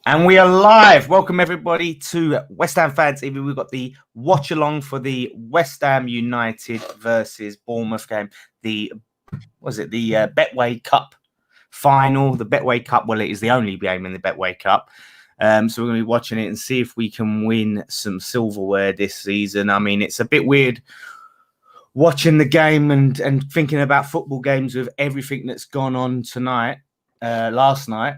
And we are live. Welcome everybody to West Ham Fan TV. We've got the watch along for the West Ham United versus Bournemouth game. The Betway Cup final. The Betway Cup. Well, it is the only game in the Betway Cup. So we're going to be watching it and see if we can win some silverware this season. I mean, it's a bit weird watching the game and thinking about football games with everything that's gone on tonight, last night,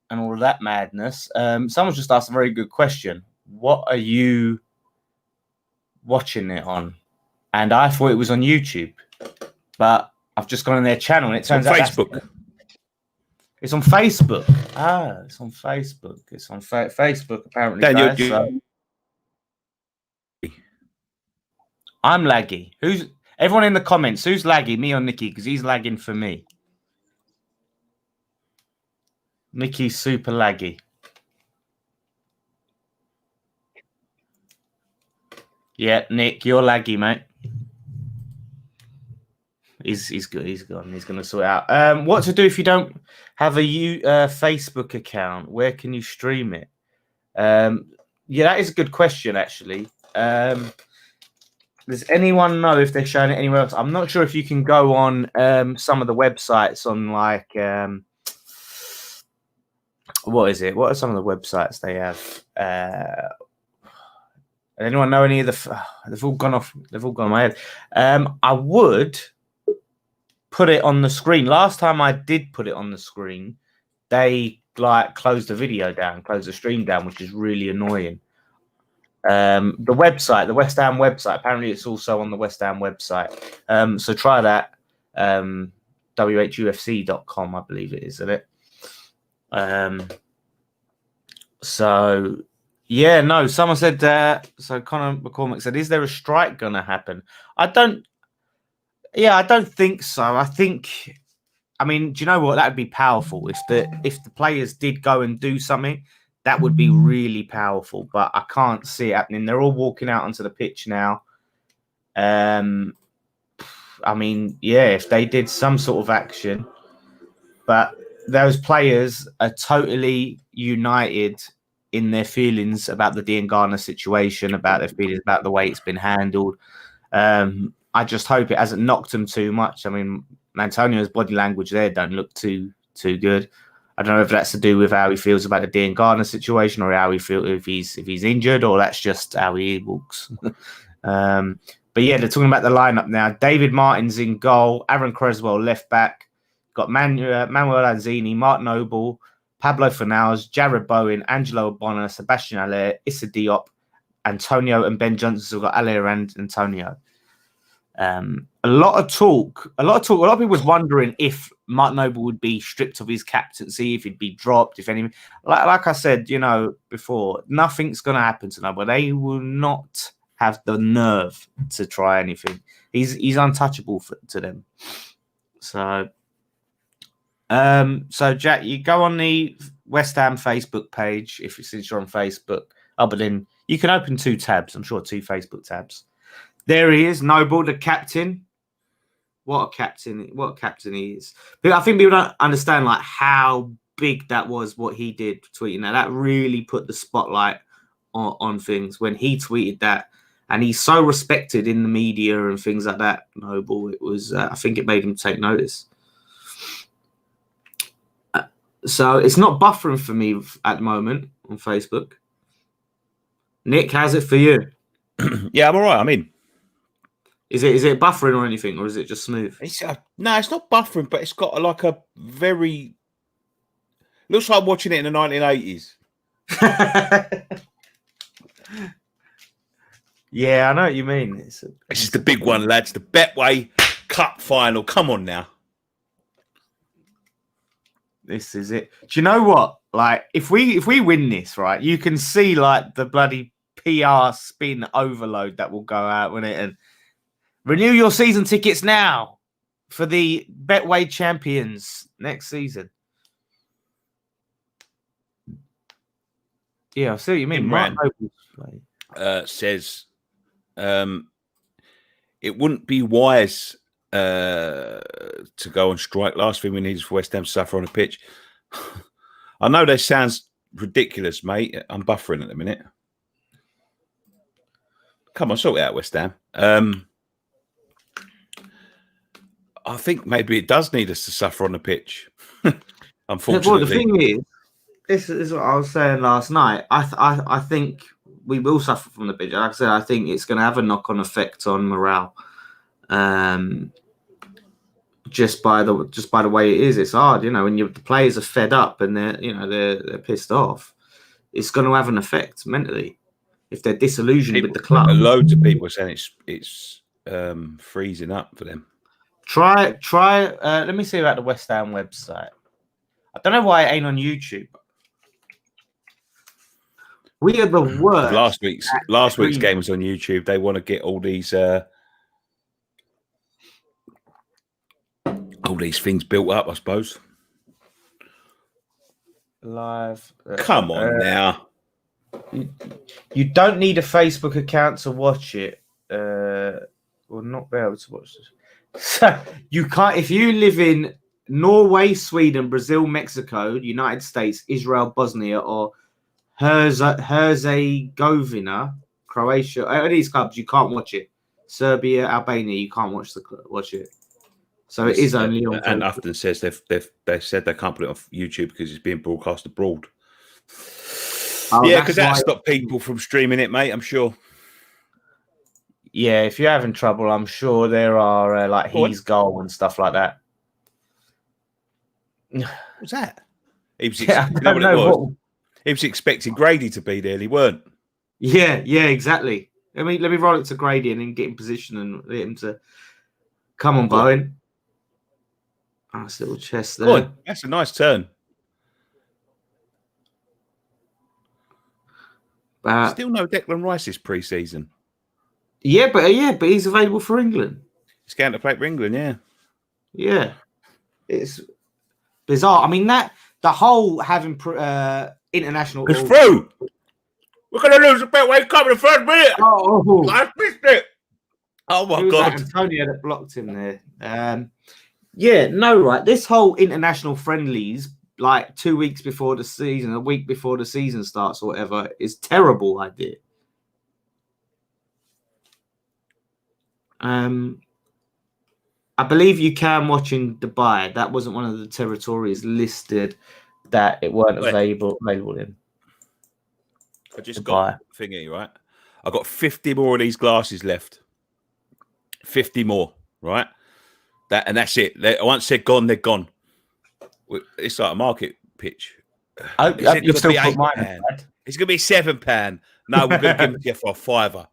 and all of that madness. Someone just asked a very good question. What are you watching it on? And I thought it was on YouTube, but I've just gone on their channel and it turns out Facebook. It's on Facebook. Ah, it's on Facebook. It's on Facebook apparently. Daniel, guys, so. I'm laggy. Who's everyone in the comments? Who's laggy? Me or Nicky? Because he's lagging for me. Nicky's super laggy. Yeah, Nick, you're laggy, mate. He's good. He's gone. He's going to sort it out. What to do if you don't have a Facebook account? Where can you stream it? Yeah, that is a good question, actually. Does anyone know if they're showing it anywhere else? I'm not sure if you can go on some of the websites on like what is it? What are some of the websites they have? Anyone know any of the? They've all gone off. They've all gone on my head. I would put it on the screen. Last time I did put it on the screen, they like closed the video down, closed the stream down, which is really annoying. The website, the West Ham website, apparently it's also on the West Ham website. So try that. WHUFC.com, I believe it is, isn't it? So yeah, no, someone said so Connor McCormick said, is there a strike gonna happen? I don't think so. I mean, do you know what? That would be powerful if the players did go and do something. That would be really powerful, but I can't see it happening. They're all walking out onto the pitch now. I mean, yeah, if they did some sort of action, but those players are totally united in their feelings about the Dean Garner situation, about their feelings about the way it's been handled. I just hope it hasn't knocked them too much. I mean, Antonio's body language there don't look too good. I don't know if that's to do with how he feels about the Dean Garner situation or how he feels if he's injured, or that's just how he walks. But yeah, they're talking about the lineup now. David Martin's in goal. Aaron Creswell left back. Got Manuel Lanzini, Mark Noble, Pablo Fornals, Jared Bowen, Angelo Bonner, Sebastian Haller, Issa Diop, Antonio, and Ben Johnson. So we've got Haller and Antonio. A lot of talk. A lot of people was wondering if Mark Noble would be stripped of his captaincy, if he'd be dropped, if anything. Like I said, before, nothing's going to happen to Noble. They will not have the nerve to try anything. He's untouchable to them. So Jack, you go on the West Ham Facebook page since you're on Facebook. But then you can open two tabs. I'm sure 2 Facebook tabs. There he is, Noble, the captain. What a captain he is. But I think people don't understand like how big that was, what he did tweeting that. That really put the spotlight on things when he tweeted that. And he's so respected in the media and things like that, Noble. It was, I think it made him take notice. So it's not buffering for me at the moment on Facebook. Nick, how's it for you? Yeah, I'm all right. I'm in. Is it buffering or anything, or is it just smooth? No, it's not buffering, but it's got like a very... Looks like watching it in the 1980s. Yeah, I know what you mean. This is the big one, lads. The Betway Cup final. Come on now. This is it. Do you know what? Like, if we win this, right, you can see like the bloody PR spin overload that will go out with it, and renew your season tickets now for the Betway champions next season. Yeah, I see what you mean. Mark says it wouldn't be wise to go on strike. Last thing we need is for West Ham to suffer on a pitch. I know that sounds ridiculous, mate. I'm buffering at the minute. Come on, sort it out, West Ham. I think maybe it does need us to suffer on the pitch. Unfortunately. Well, the thing is, this is what I was saying last night. I think we will suffer from the pitch. Like I said, I think it's going to have a knock-on effect on morale. Just by the way it is, it's hard. You know, when the players are fed up and they're pissed off, it's going to have an effect mentally if they're disillusioned with the club. Loads of people are saying it's freezing up for them. Try. Let me see about the West Ham website. I don't know why it ain't on YouTube. We are the worst. Last week's game was on YouTube. They want to get all these things built up, I suppose. Live. Come on now. You don't need a Facebook account to watch it. Or not be able to watch this. So you can't if you live in Norway, Sweden, Brazil, Mexico, United States, Israel, Bosnia, or Herzegovina, Croatia. Any of these clubs, you can't watch it. Serbia, Albania, you can't watch it. So it is only on. And Afton says they said they can't put it on YouTube because it's being broadcast abroad. Oh, yeah, because that stopped people from streaming it, mate. I'm sure. Yeah, if you're having trouble, I'm sure there are like He's Goal and stuff like that. What's that? He was, he was expecting Grady to be there, and he weren't. Yeah, exactly. Let me roll it to Grady and then get in position and let him to come on, Bowen. Nice little chest there. Boy, that's a nice turn. Still no Declan Rice this pre-season. Yeah, but he's available for England. He's going to play for England, yeah. Yeah, it's bizarre. I mean, the whole having international. It's through. We're going to lose the Betway Cup in the first minute. Oh, I missed it. Oh my God! Antonio that blocked him there. Right. This whole international friendlies, like 2 weeks before the season, a week before the season starts, or whatever, is terrible idea. I believe you can watch in Dubai. That wasn't one of the territories listed that it weren't available in. I just got thingy, right? I got 50 more of these glasses left. 50 more, right? That's it. Once they're gone, they're gone. It's like a market pitch. You've still put mine aside. It's going to be £7. No, we're going to give it to you for £5.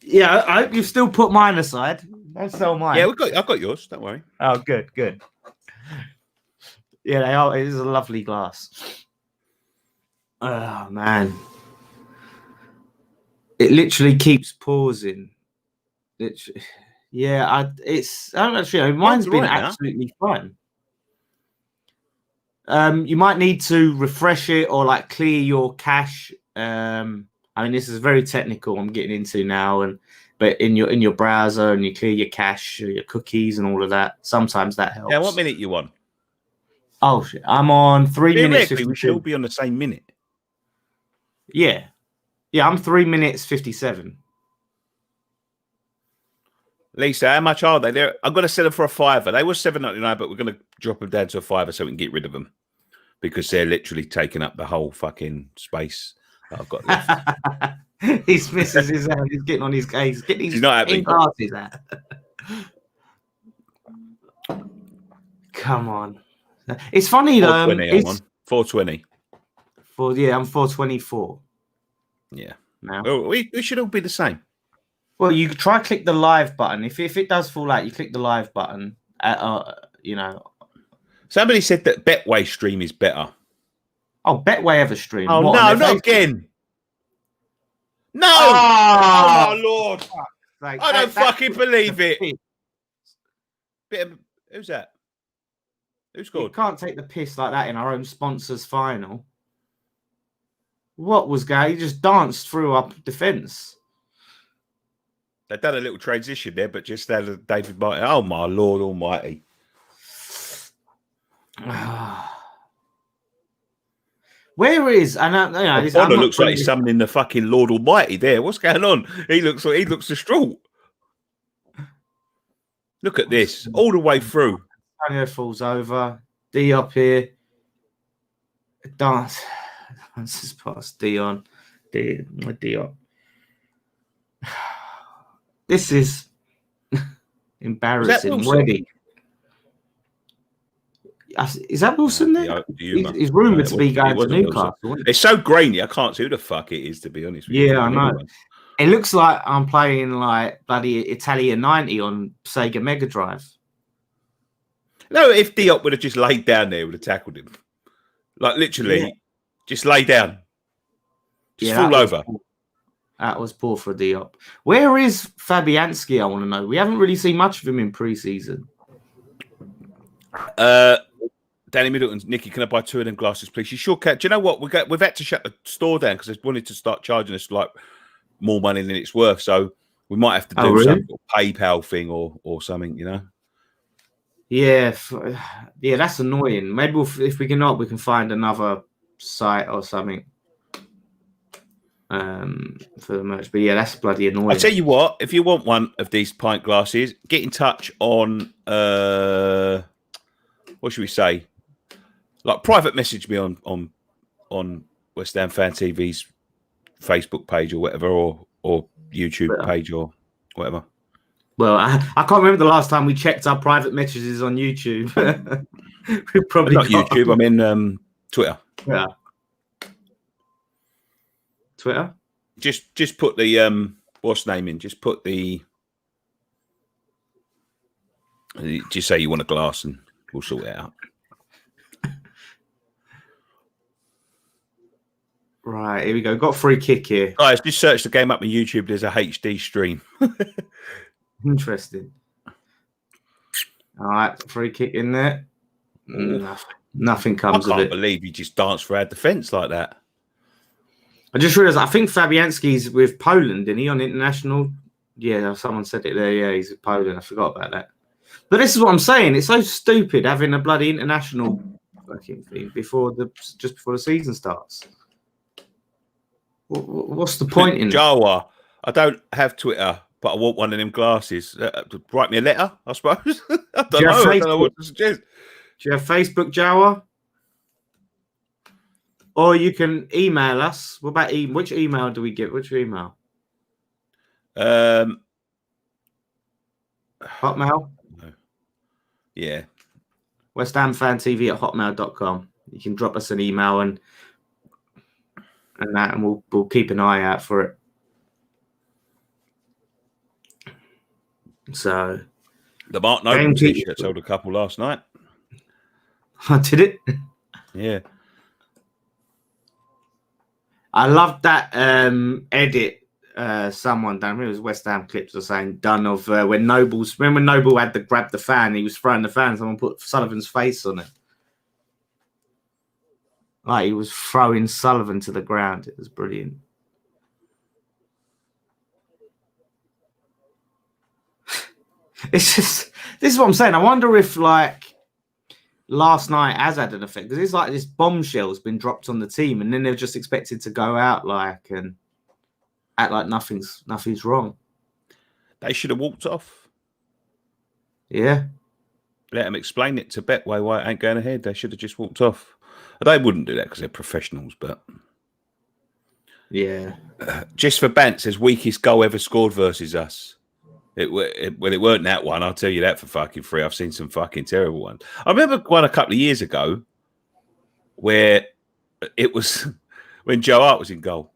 Yeah, I hope you've still put mine aside. Don't sell mine. Yeah, I've got yours. Don't worry. Oh, good. Yeah, they are. It is a lovely glass. Oh man, it literally keeps pausing. Mine's been absolutely fine. You might need to refresh it or like clear your cache. I mean, this is very technical. I'm getting into now, but in your browser and you clear your cache, your cookies, and all of that. Sometimes that helps. Yeah, what minute you on? Oh shit, I'm on 3 minutes. We should all be on the same minute. Yeah, I'm 3 minutes 57. Lisa, how much are they? I'm going to sell them for £5. They were $7.99, but we're going to drop them down to £5 so we can get rid of them because they're literally taking up the whole fucking space that I've got left. His missus is out. He's getting on his case. Get these glasses out. Come on. It's funny though. 420. I'm 424. Yeah. Now we should all be the same. Well, you try click the live button. If it does fall out, you click the live button. Somebody said that Betway stream is better. Oh, Betway have a stream. Oh, no, not again. No! Oh, my Lord. I don't fucking believe it. Who's that? Who scored? You can't take the piss like that in our own sponsors final. What was going? He just danced through our defence. They've done a little transition there, but just had David Martin. Oh, my Lord almighty. Where is and Bonner looks like he's summoning the fucking Lord Almighty there. What's going on? He looks distraught. Look at this all the way through. Antonio falls over. Diop here. Dance. This is past Dion. Diop. This is embarrassing. Ready. Is that Wilson there? He's rumoured to be going to Newcastle. It's so grainy, I can't see who the fuck it is, to be honest with you. Yeah, I know. It looks like I'm playing like bloody Italian 90 on Sega Mega Drive. No, if Diop would have just laid down there, would have tackled him. Like literally, just lay down. Just fall over. That was poor for Diop. Where is Fabianski? I want to know. We haven't really seen much of him in pre-season. Danny Middleton, Nicky, can I buy 2 of them glasses, please? You sure can. Do you know what? We've had to shut the store down because they wanted to start charging us like more money than it's worth. So we might have to do some PayPal thing or something, you know? Yeah, that's annoying. Maybe if we cannot, we can find another site or something for the merch. But yeah, that's bloody annoying. I'll tell you what, if you want one of these pint glasses, get in touch on what should we say? Like private message me on West Ham Fan TV's Facebook page or whatever, or YouTube page or whatever. Well, I can't remember the last time we checked our private messages on YouTube. We probably not YouTube. I mean Twitter. Yeah. Twitter. Just put the what's name in. Just put the. Just say you want a glass and we'll sort it out. Right, here we go. Got a free kick here. Guys, just search the game up on YouTube. There's a HD stream. Interesting. All right, free kick in there. Nothing comes of it. I can't believe you just danced for our defence like that. I just realised, I think Fabianski's with Poland, isn't he, on international? Yeah, someone said it there. Yeah, he's with Poland. I forgot about that. But this is what I'm saying. It's so stupid having a bloody international fucking thing just before the season starts. What's the point in Jawa? I don't have Twitter, but I want one of them glasses. Write me a letter, I suppose. I don't know what to suggest. Do you have Facebook, Jawa? Or you can email us. What about which email do we get? Which email? Hotmail? No. Yeah. West Ham Fan TV at hotmail.com. You can drop us an email and we'll keep an eye out for it. So the Mark Noble t-shirt sold a couple last night. Did it? Yeah. I loved that edit. Someone done. It was West Ham clips or saying done of when Noble had to grab the fan, he was throwing the fan. Someone put Sullivan's face on it. Like he was throwing Sullivan to the ground. It was brilliant. It's just this is what I'm saying. I wonder if like last night has had an effect because it's like this bombshell's been dropped on the team, and then they're just expected to go out like and act like nothing's wrong. They should have walked off. Yeah. Let them explain it to Betway why it ain't going ahead. They should have just walked off. They wouldn't do that because they're professionals, but yeah. Just for Bant says weakest goal ever scored versus us. It weren't that one. I'll tell you that for fucking free. I've seen some fucking terrible ones. I remember one a couple of years ago where it was when Joe Hart was in goal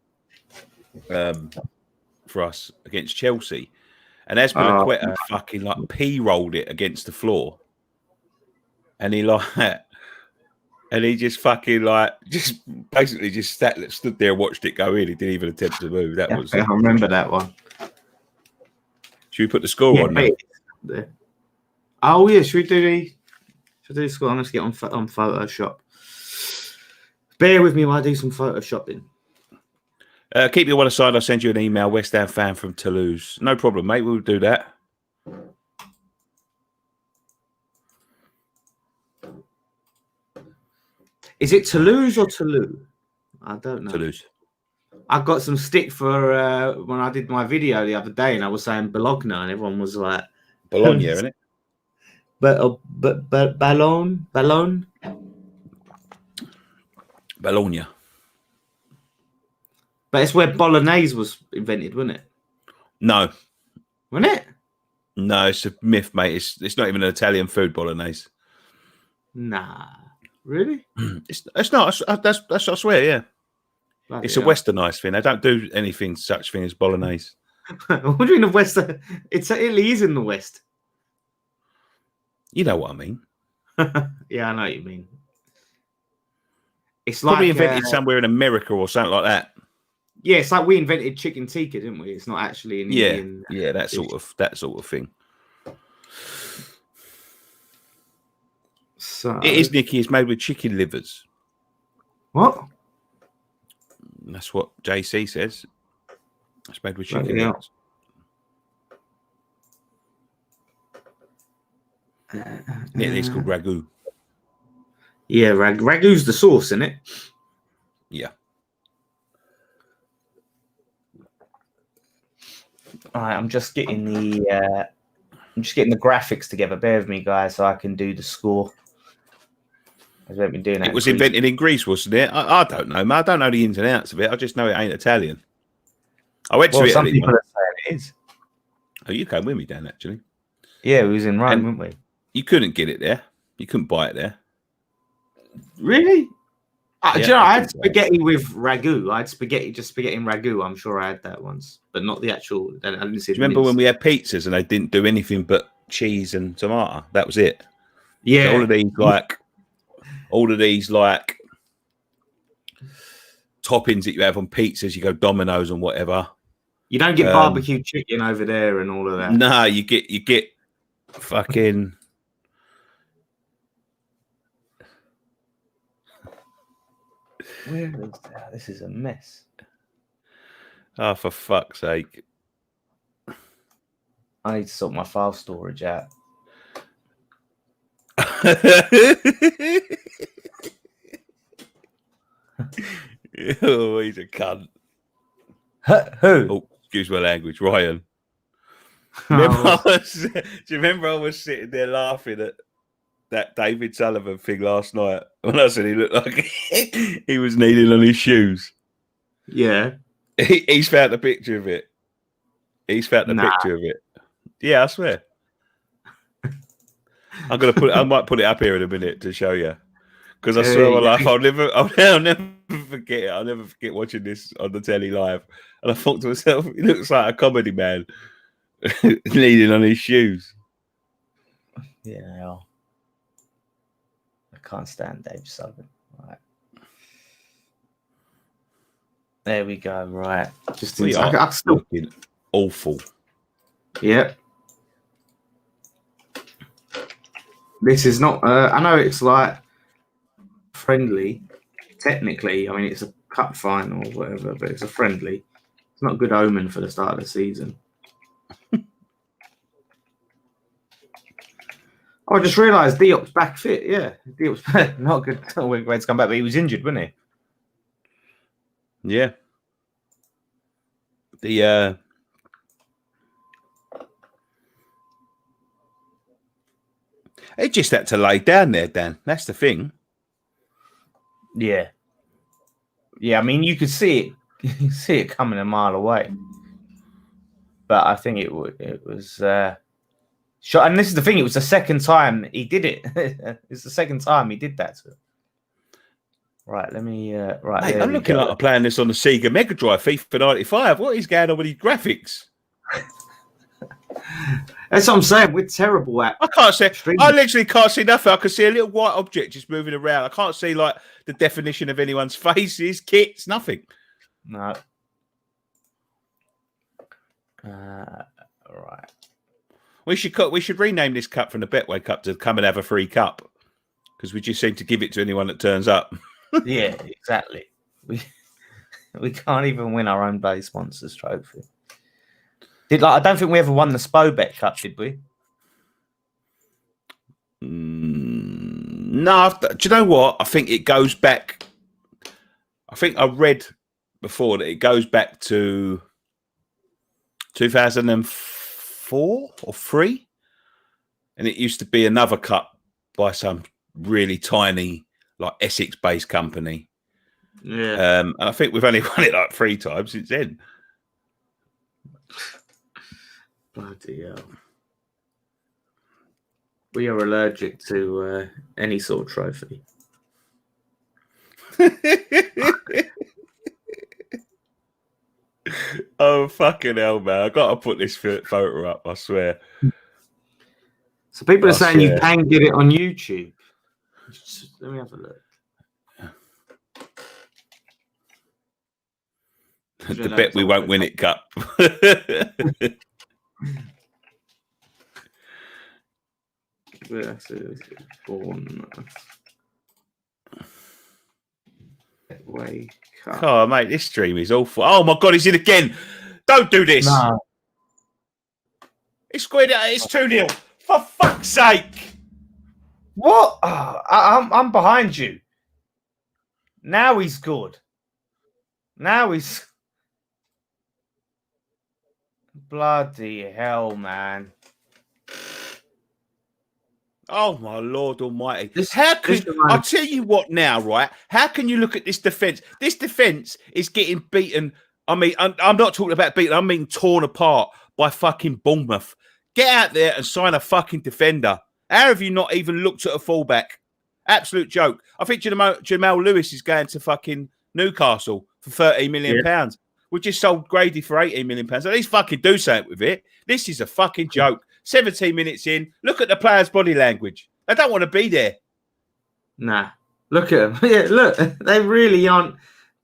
for us against Chelsea, and Azpilicueta fucking like p-rolled it against the floor, and he just fucking just basically just stood there and watched it go in. He didn't even attempt to move. That was. I remember that one. Should we put the score on now? Oh yeah, should we do the score? I'm going to get on Photoshop. Bear with me while I do some Photoshopping. Keep your one aside. I'll send you an email. West Ham fan from Toulouse. No problem, mate. We'll do that. Is it Toulouse or Toulouse? I don't know. Toulouse. I got some stick for when I did my video the other day, and I was saying Bologna, and everyone was like, Bologna, isn't it? But Bologna. But it's where bolognese was invented, wasn't it? No. Wasn't it? No, it's a myth, mate. It's not even an Italian food, bolognese. Nah. Really? It's not. That's I swear, yeah. Bloody It's a hell. westernized thing. They don't do anything such thing as bolognese. What do you mean the West? Italy is in the West. You know what I mean. Yeah, I know what you mean. It's Probably like invented somewhere in America or something like that. yeah, it's like we invented chicken tikka, didn't we? It's not actually an Indian. Yeah, that sort of thing. So It is, Nicky. It's made with chicken livers. what? That's what JC says. It's made with chicken Yeah. livers. Yeah, it's called ragu. Yeah, ragu's the sauce, isn't it? Yeah. All right, I'm just getting the graphics together. Bear with me, guys, so I can do the score. I've been doing that. It was invented in Greece, wasn't it? I don't know, man. I don't know the ins and outs of it. I just know it ain't Italian. I went to Italy. Some people are saying it is. Oh, you came with me, Dan, actually. Yeah, we was in Rome, weren't we? You couldn't get it there. You couldn't buy it there. Really? Yeah, Do you know, I had spaghetti with ragu. I had spaghetti and ragu. I'm sure I had that once, but not the actual. I didn't see. Do you remember when we had pizzas and they didn't do anything but cheese and tomato? That was it. Yeah. So all of these toppings that you have on pizzas, you go Domino's and whatever. You don't get barbecue chicken over there and all of that. No, you get fucking. Where is that? This is a mess. Oh, for fuck's sake. I need to sort my file storage out. Oh, he's a cunt. Who? Oh, excuse my language, Ryan. Do you remember I was sitting there laughing at that David Sullivan thing last night when I said he looked like he was kneeling on his shoes? Yeah. He's found a picture of it. Picture of it. Yeah, I swear. I might put it up here in a minute to show you. Because I swear my life, I'll never forget it. I'll never forget watching this on the telly live. And I thought to myself, he looks like a comedy man leaning on his shoes. Yeah. I can't stand Dave Sullivan. Right. There we go. Right. Just I still looking awful. Yeah. This is not. I know it's like friendly. Technically, I mean it's a cup final or whatever, but it's a friendly. It's not a good omen for the start of the season. I just realised Diop's back fit. Yeah, Diop's not good. We're great to come back, but he was injured, wasn't he? Yeah. The it just had to lay down there, Dan. That's the thing. Yeah. Yeah, I mean you could see it. You can see it coming a mile away. But I think it was shot, and this is the thing. It was the second time he did it. It's the second time he did that to him. Right, let me. Right, mate, I'm looking like I'm playing this on the Sega Mega Drive, FIFA 95. What is going on with these graphics? That's what I'm saying. We're terrible at. I can't see. I literally can't see nothing. I can see a little white object just moving around. I can't see like the definition of anyone's faces, kits, nothing. No. All right. We should rename this cup from the Betway Cup to Come and Have a Free Cup, because we just seem to give it to anyone that turns up. Yeah, exactly. We can't even win our own bloody sponsors trophy. I don't think we ever won the Spobet Cup, did we? No. Do you know what? I think it goes back. I think I read before that it goes back to 2004 or 3, and it used to be another cup by some really tiny, like Essex-based company. Yeah. And I think we've only won it like 3 times since then. Bloody hell. We are allergic to any sort of trophy. Oh, fucking hell, man. I got to put this photo up, I swear. So people are saying you can get it on YouTube. Let me have a look. The bet we won't win it cup. Betway cup. Oh, mate, this stream is awful. Oh, my God, he's in again. Don't do this. No. It's 2-0. For fuck's sake. What? Oh, I'm behind you. Now he's good. Now he's... Bloody hell, man. Oh, my Lord almighty. I'll tell you what now, right? How can you look at this defence? This defence is getting beaten. I mean, I'm not talking about beaten. I mean torn apart by fucking Bournemouth. Get out there and sign a fucking defender. How have you not even looked at a fullback? Absolute joke. I think Jamal Lewis is going to fucking Newcastle for £13 million. We just sold Grady for £18 million. At least fucking do something with it. This is a fucking joke. 17 minutes in. Look at the players' body language. They don't want to be there. Nah. Look at them. Yeah, look. They really aren't.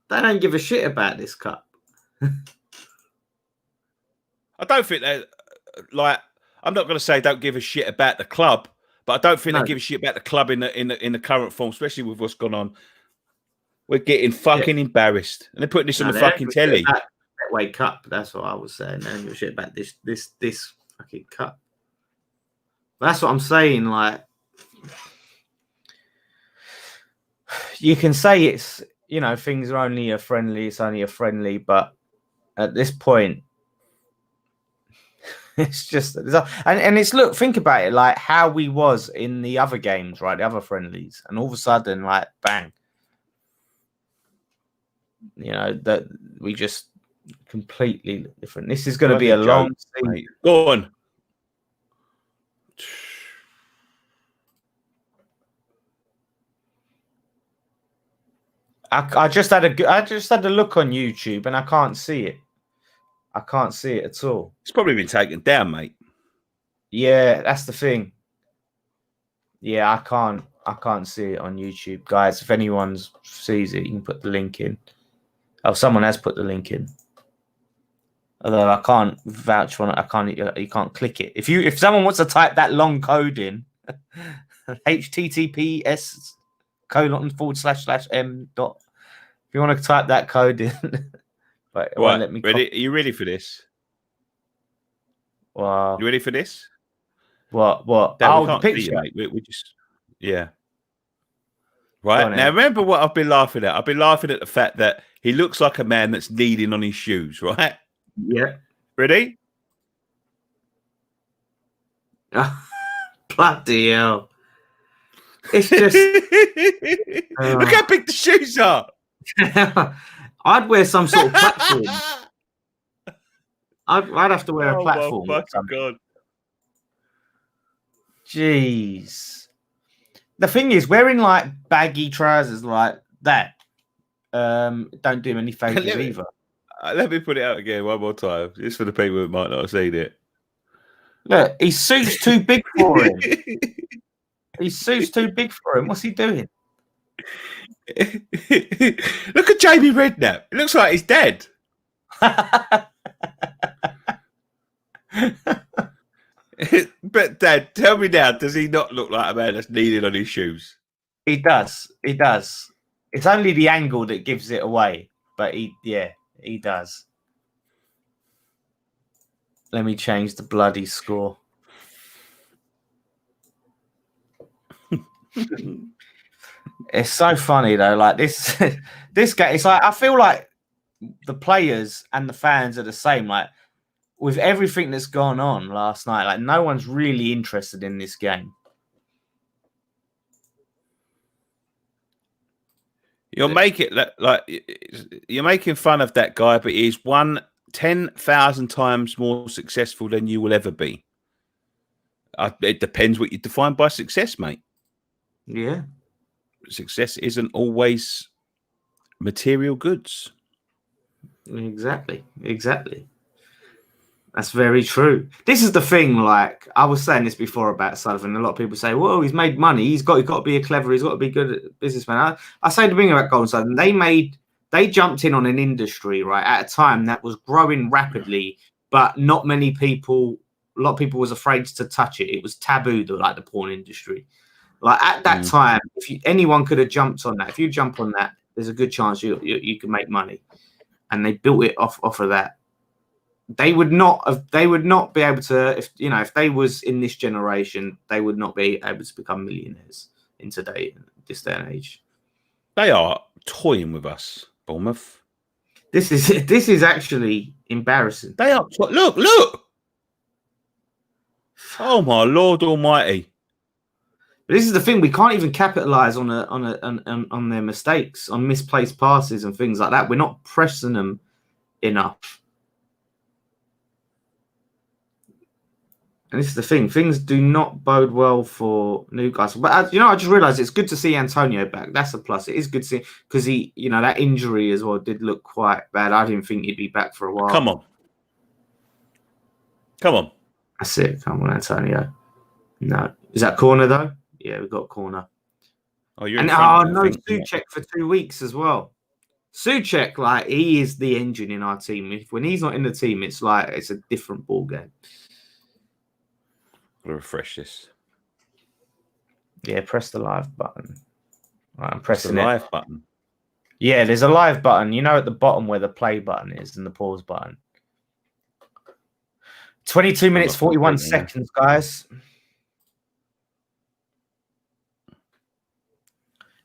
They don't give a shit about this cup. I don't think they like. I'm not going to say don't give a shit about the club, but I don't think they give a shit about the club in the current form, especially with what's gone on. We're getting fucking embarrassed, and they're putting this on the fucking telly. Betway cup. That's what I was saying. They don't give a shit about this fucking cup. That's what I'm saying. Like, you can say it's, you know, things are only a friendly. It's only a friendly, but at this point, it's just and it's look. Think about it, like how we was in the other games, right? The other friendlies, and all of a sudden, like bang, you know, that we just completely different. This is going to be a long season. Go on. I just had a look on YouTube and I can't see it. I can't see it at all. It's probably been taken down, mate. Yeah, that's the thing. Yeah, I can't see it on YouTube, guys. If anyone sees it, you can put the link in. Oh, someone has put the link in. Although I can't vouch for it. You can't click it. If someone wants to type that long code in, https://m. If you want to type that code in, but it won't let me. Ready? Are you ready for this? Wow. You ready for this? What? Dad, the picture, mate. We just, yeah. Right now, remember what I've been laughing at? I've been laughing at the fact that he looks like a man that's kneeling on his shoes, right? Yeah. Ready? Bloody hell. It's just... Look how big the shoes are. I'd wear some sort of platform. I'd have to wear a platform. Oh, my God. Jeez. The thing is, wearing like baggy trousers like that don't do him any favours either. Let me put it out again one more time. Just for the people who might not have seen it. Look, his suit's too big for him. His suit's too big for him. What's he doing? Look at Jamie Redknapp. It looks like he's dead. But Dad, tell me now, does he not look like a man that's kneeling on his shoes? He does. He does. It's only the angle that gives it away. But he does. Let me change the bloody score. It's so funny though. Like this, this game. It's like I feel like the players and the fans are the same. Like with everything that's gone on last night, like no one's really interested in this game. You're making you're making fun of that guy, but he's won 10,000 times more successful than you will ever be. It depends what you define by success, mate. Yeah. Success isn't always material goods. Exactly. That's very true. This is the thing. Like I was saying this before about Sullivan. A lot of people say, "Well, he's made money. He's got to be a clever. He's got to be good at businessman." I say the thing about Golden State. They jumped in on an industry right at a time that was growing rapidly, but not many people. A lot of people was afraid to touch it. It was taboo, like the porn industry. Like at that time, anyone could have jumped on that. If you jump on that, there's a good chance you can make money. And they built it off of that. They would not be able to, if they was in this generation, they would not be able to become millionaires in this day and age. They are toying with us, Bournemouth. This is actually embarrassing. They are. Look. Oh my Lord Almighty! But this is the thing. We can't even capitalize on their mistakes, on misplaced passes and things like that. We're not pressing them enough. And this is the thing. Things do not bode well for Newcastle. But I just realised it's good to see Antonio back. That's a plus. It is good to see because he, that injury as well did look quite bad. I didn't think he'd be back for a while. Come on. That's it. Come on, Antonio. No, is that corner though? Yeah, we've got a corner. Oh, you're and no, Souček for 2 weeks as well. Souček, like he is the engine in our team. When he's not in the team, it's like it's a different ball game. I'll refresh this. Yeah, press the live button. Right, I'm pressing the live button. Yeah, there's a live button. At the bottom where the play button is and the pause button. 22 minutes, 41 seconds, guys.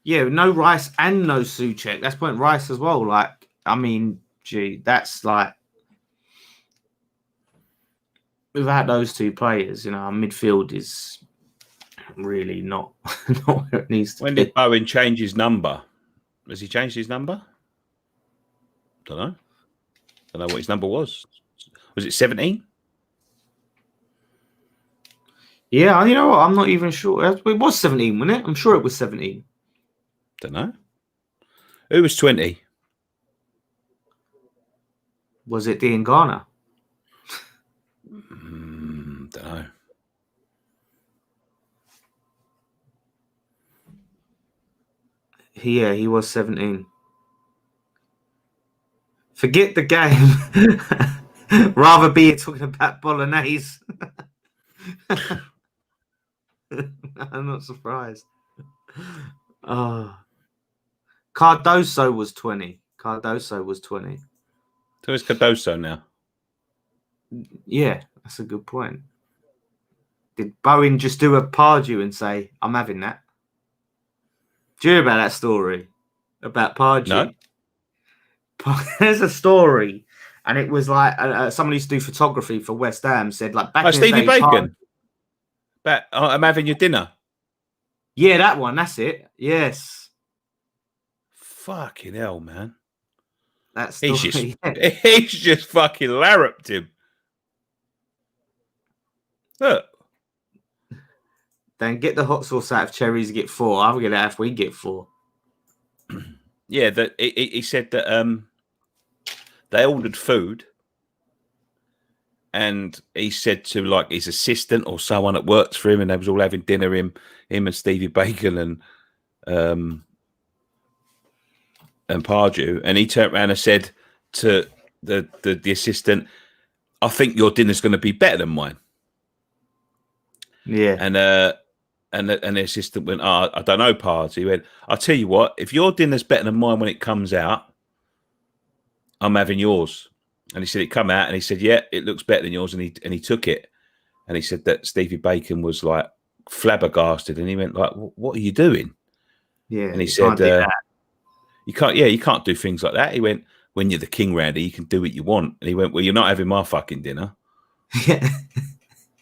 Yeah, no Rice and no Souček. That's point Rice as well. Like, I mean, gee, that's like without those two players, our midfield is really not where it needs to be. When did Bowen change his number? Has he changed his number? Don't know what his number was. Was it 17? Yeah, you know what? I'm not even sure. It was 17, wasn't it? I'm sure it was 17. Don't know. Who was 20? Was it Dean Garner? Don't know. Yeah, he was 17. Forget the game. Rather be here talking about bolognese. I'm not surprised. Cardoso was 20. So it's Cardoso now. Yeah, that's a good point. Did Bowen just do a Pardew and say, I'm having that? Do you hear about that story? About Pardew? No. There's a story, and it was like someone who used to do photography for West Ham said, like, back in Stevie the day, Bacon. I'm having your dinner. Yeah, that one. That's it. Yes. Fucking hell, man. That's he's just fucking larruped him. Look. Then get the hot sauce out of cherries, get 4. I'll get it out if we get 4. Yeah, he said that they ordered food, and he said to like his assistant or someone that works for him, and they was all having dinner. Him and Stevie Bacon and Pardew, and he turned around and said to the assistant, "I think your dinner's going to be better than mine." Yeah, and the assistant went, "Oh, I don't know, Pardew." He went, "I'll tell you what, if your dinner's better than mine when it comes out, I'm having yours." And he said it come out, and he said, "Yeah, it looks better than yours," and he took it, and he said that Stevie Bacon was like flabbergasted, and he went like, "What are you doing?" Yeah, and he said, "You can't. Yeah, you can't do things like that." He went, "When you're the king, Randy, you can do what you want." And he went, "Well, you're not having my fucking dinner." Yeah.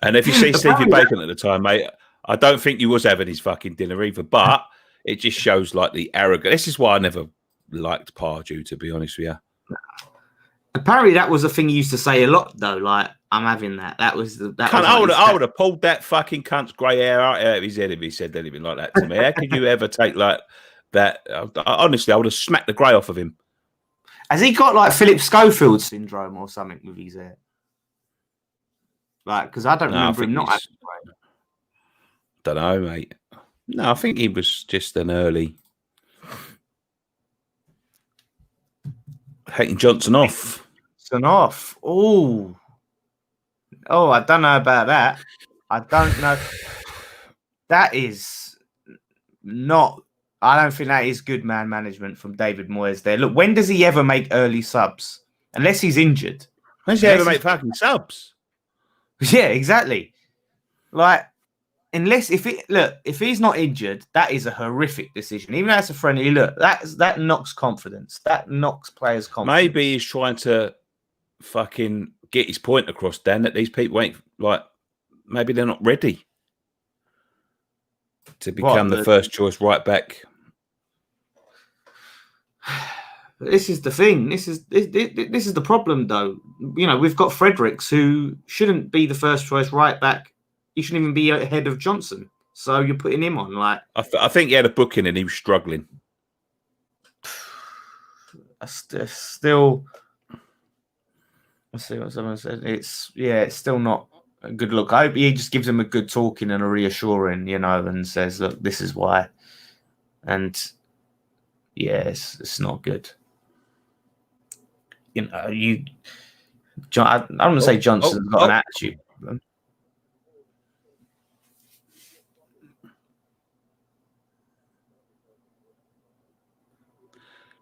And if you see Stevie Bacon at the time, mate, I don't think you was having his fucking dinner either. But it just shows like the arrogance. This is why I never liked Pardew, to be honest with you. Apparently, that was a thing he used to say a lot, though. Like, I'm having that. That was the. I would have pulled that fucking cunt's grey hair out of his head if he said anything like that to me. How could you ever take like that? Honestly, I would have smacked the grey off of him. Has he got like Philip Schofield syndrome or something with his hair? Like, because I don't remember him not having grey. Don't know, mate. No, I think he was just an early hating Johnson off. Oh, I don't know about that. I don't know. That is not. I don't think that is good man management from David Moyes there. Look, when does he ever make early subs? Unless he's injured. When does he ever make fucking subs? Yeah, exactly. Like, if he's not injured, that is a horrific decision. Even as a friendly, look, that knocks confidence. That knocks players' confidence. Maybe he's trying to fucking get his point across, Dan, that these people ain't like, maybe they're not ready to become the first choice right back. This is the thing. This is the problem, though. You know, we've got Fredericks, who shouldn't be the first choice right back. He shouldn't even be ahead of Johnson. So you're putting him on. Like, I think he had a booking and he was struggling. Still, let's see what someone said. It's still not a good look. I hope he just gives him a good talking and a reassuring, you know, and says, "Look, this is why." And yeah, it's not good. You know, I don't want to say Johnson's got an attitude.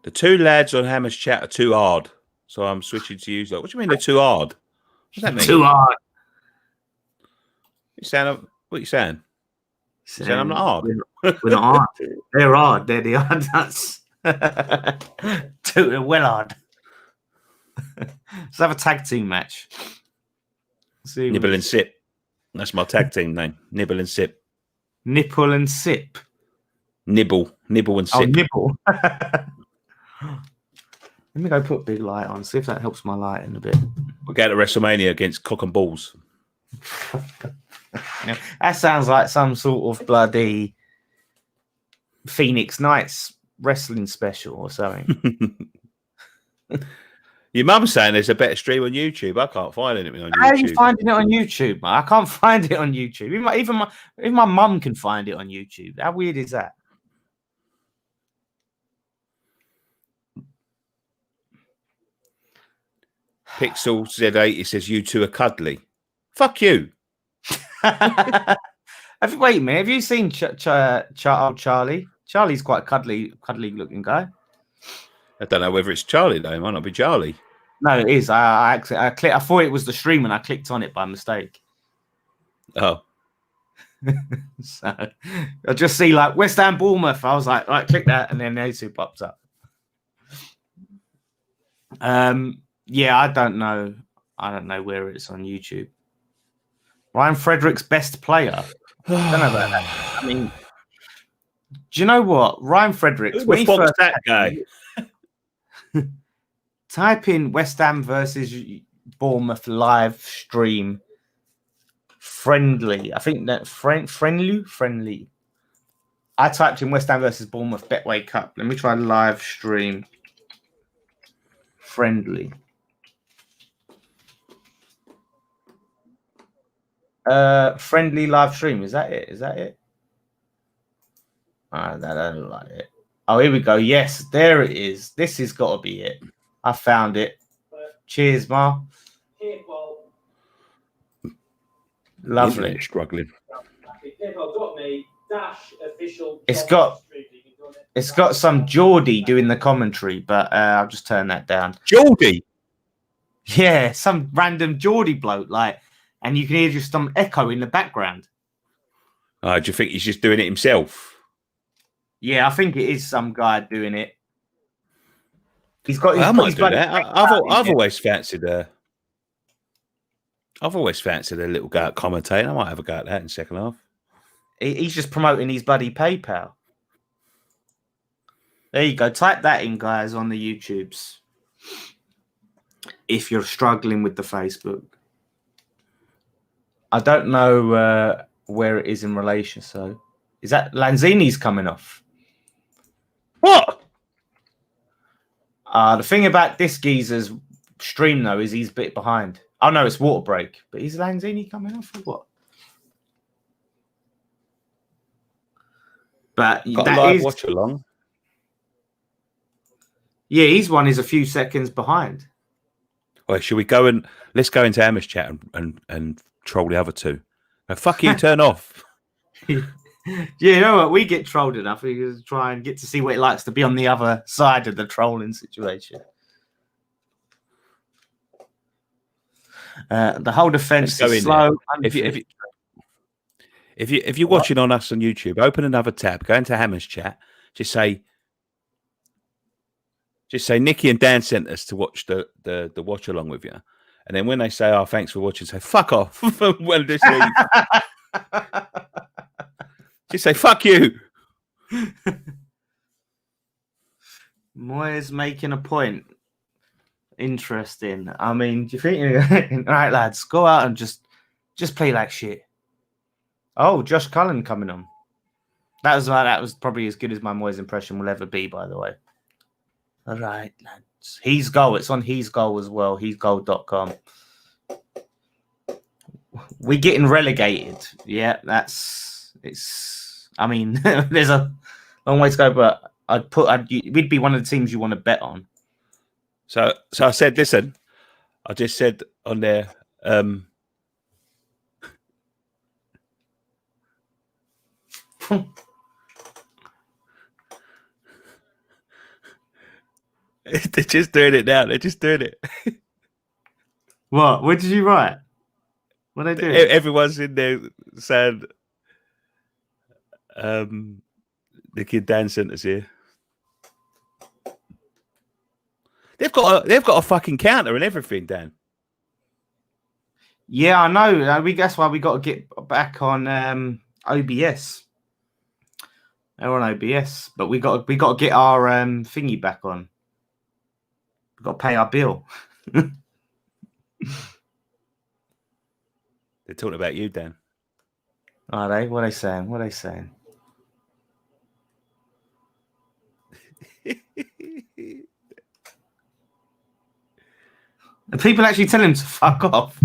The two lads on Hammer's chat are too hard, so I'm switching to you. Like, what do you mean they're too hard? What does that mean? Too hard. What are you saying? Saying I'm not hard. We're not hard. They're hard. They're the hard nuts. Too well hard. Let's have a tag team match. Nibble and Sip. That's my tag team name. Nibble and Sip. Nipple and Sip. Nibble and Sip. Oh, nibble. Let me go put big light on, see if that helps my lighting a bit. We'll go to WrestleMania against Cock and Balls. Yeah, that sounds like some sort of bloody Phoenix Knights wrestling special or something. Your mum's saying there's a better stream on YouTube. I can't find anything on YouTube. How are you finding it on YouTube, man? I can't find it on YouTube. Even my mum can find it on YouTube. How weird is that? Pixel Z80 says you two are cuddly. Fuck you. Wait a minute. Have you seen Charlie? Charlie's quite a cuddly looking guy. I don't know whether it's Charlie though. It might not be Charlie. No, it is. I thought it was the stream and I clicked on it by mistake. Oh. So I just see like West Ham Bournemouth. I was like, right, click that, and then those two pops up. Yeah, I don't know. I don't know where it's on YouTube. Ryan Fredericks, best player. I don't know about that. I mean, do you know what? Ryan Fredericks, when he first that guy. Type in West Ham versus Bournemouth live stream friendly. I think that friendly. I typed in West Ham versus Bournemouth Betway Cup. Let me try live stream friendly. Friendly live stream. Is that it? I don't like it. Oh, here we go. Yes, there it is. This has got to be it. I found it. Cheers, Ma. Lovely. Struggling. It's got some Geordie doing the commentary, but I'll just turn that down. Geordie? Yeah, some random Geordie bloke, and you can hear just some echo in the background. Do you think he's just doing it himself? Yeah, I think it is some guy doing it. He's got. He's I put might his do bloody. that. I've always fancied a. I've always fancied a little go at commentating. I might have a go at that in second half. He's just promoting his bloody PayPal. There you go. Type that in, guys, on the YouTubes. If you're struggling with the Facebook, I don't know where it is in relation. So, is that Lanzini's coming off? What? The thing about this geezer's stream though is he's a bit behind. Oh no, it's water break. But is Lanzini coming off or what? But Got that a live is watch along. Yeah, his one is a few seconds behind. Well, should we go and let's go into Hammer's chat and troll the other two? Now, fuck you, turn off. Yeah, you know what? We get trolled enough. We just try and get to see what it likes to be on the other side of the trolling situation. The whole defense is slow. If you're watching on us on YouTube, open another tab, go into Hammer's chat, just say Nikki and Dan sent us to watch the watch along with you. And then when they say, "Oh, thanks for watching," say "fuck off." Well, just leave. Just say "fuck you." Moyes making a point. Interesting. I mean, do you think, all right, lads, go out and just play like shit? Oh, Josh Cullen coming on. That was probably as good as my Moyes impression will ever be, by the way. All right, lads. He's goal. It's on He's Goal as well. He'sgoal.com. We're getting relegated. Yeah, I mean, there's a long way to go, but we'd be one of the teams you want to bet on. So I said, listen, I just said on there, they're just doing it now. They're just doing it. What? What did you write? What are they doing? Everyone's in there saying, the kid Dan sent us here. They've got a fucking counter and everything, Dan. Yeah, I know. That's why we got to get back on OBS. They're on OBS, but we got to get our thingy back on. We've got to pay our bill. They're talking about you, Dan. Are they? What are they saying? What are they saying? And people actually tell him to fuck off.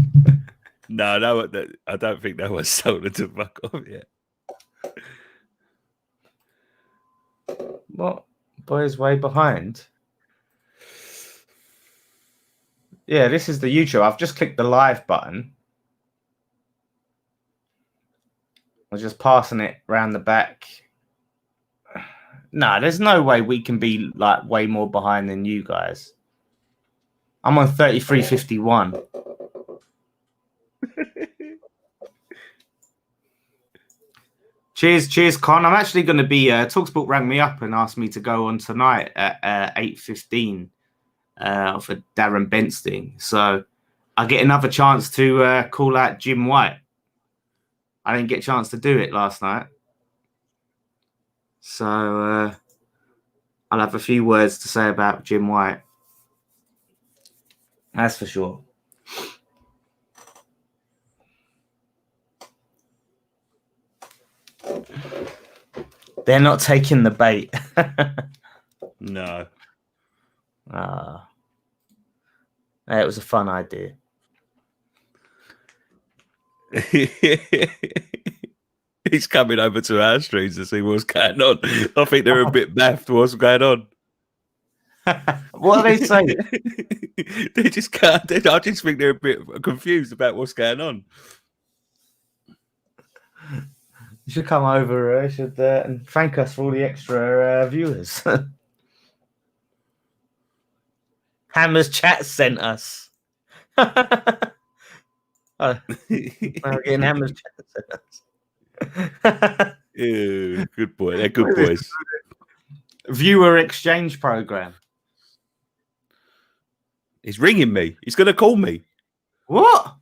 No, I don't think no one's told him to fuck off yet. What? Boy's way behind. Yeah, this is the YouTube. I've just clicked the live button. I'm just passing it around the back. No, there's no way we can be like way more behind than you guys. I'm on 33.51. Cheers, Con. I'm actually going to be. Talksport rang me up and asked me to go on tonight at 8:15 for Darren Bensting. So I get another chance to call out Jim White. I didn't get a chance to do it last night, so I'll have a few words to say about Jim White. That's for sure. They're not taking the bait. No. It was a fun idea. He's coming over to our streets to see what's going on. I think they're a bit baffed what's going on. What are they saying? They just can't. I just think they're a bit confused about what's going on. You should come over and thank us for all the extra viewers. Hammer's chat sent us. We're getting Hammer's chat sent us. Ew, good boy. They're good boys. Viewer exchange program. He's ringing me. He's going to call me. What?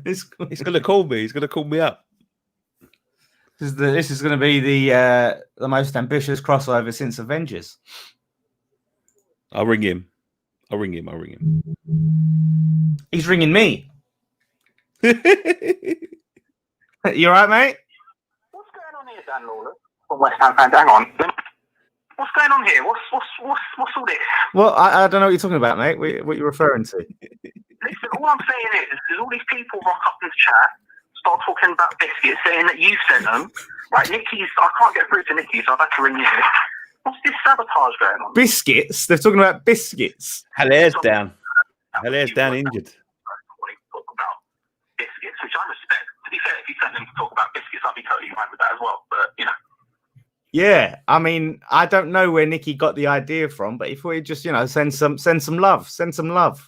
He's going to call me. He's going to call me up. This is going to be the most ambitious crossover since Avengers. I'll ring him. He's ringing me. You all right, mate? What's going on here, Dan Lawler? From West Ham fans. Hang on. What's going on here? What's all this? Well, I don't know what you're talking about, mate. What you're referring to? Listen, all I'm saying is all these people rock up in the chat, start talking about biscuits, saying that you sent them. Like, Nicky's, I can't get through to Nicky, so I've had to ring you. What's this sabotage going on? Biscuits? They're talking about biscuits. Halaire's down. Halaire's down injured. Talk about biscuits, which I respect. To be fair, if you sent them to talk about biscuits, I'd be totally fine with that as well. But, you know. Yeah, I mean, I don't know where Nicky got the idea from, but if we just, send some love. Listen, I don't mind.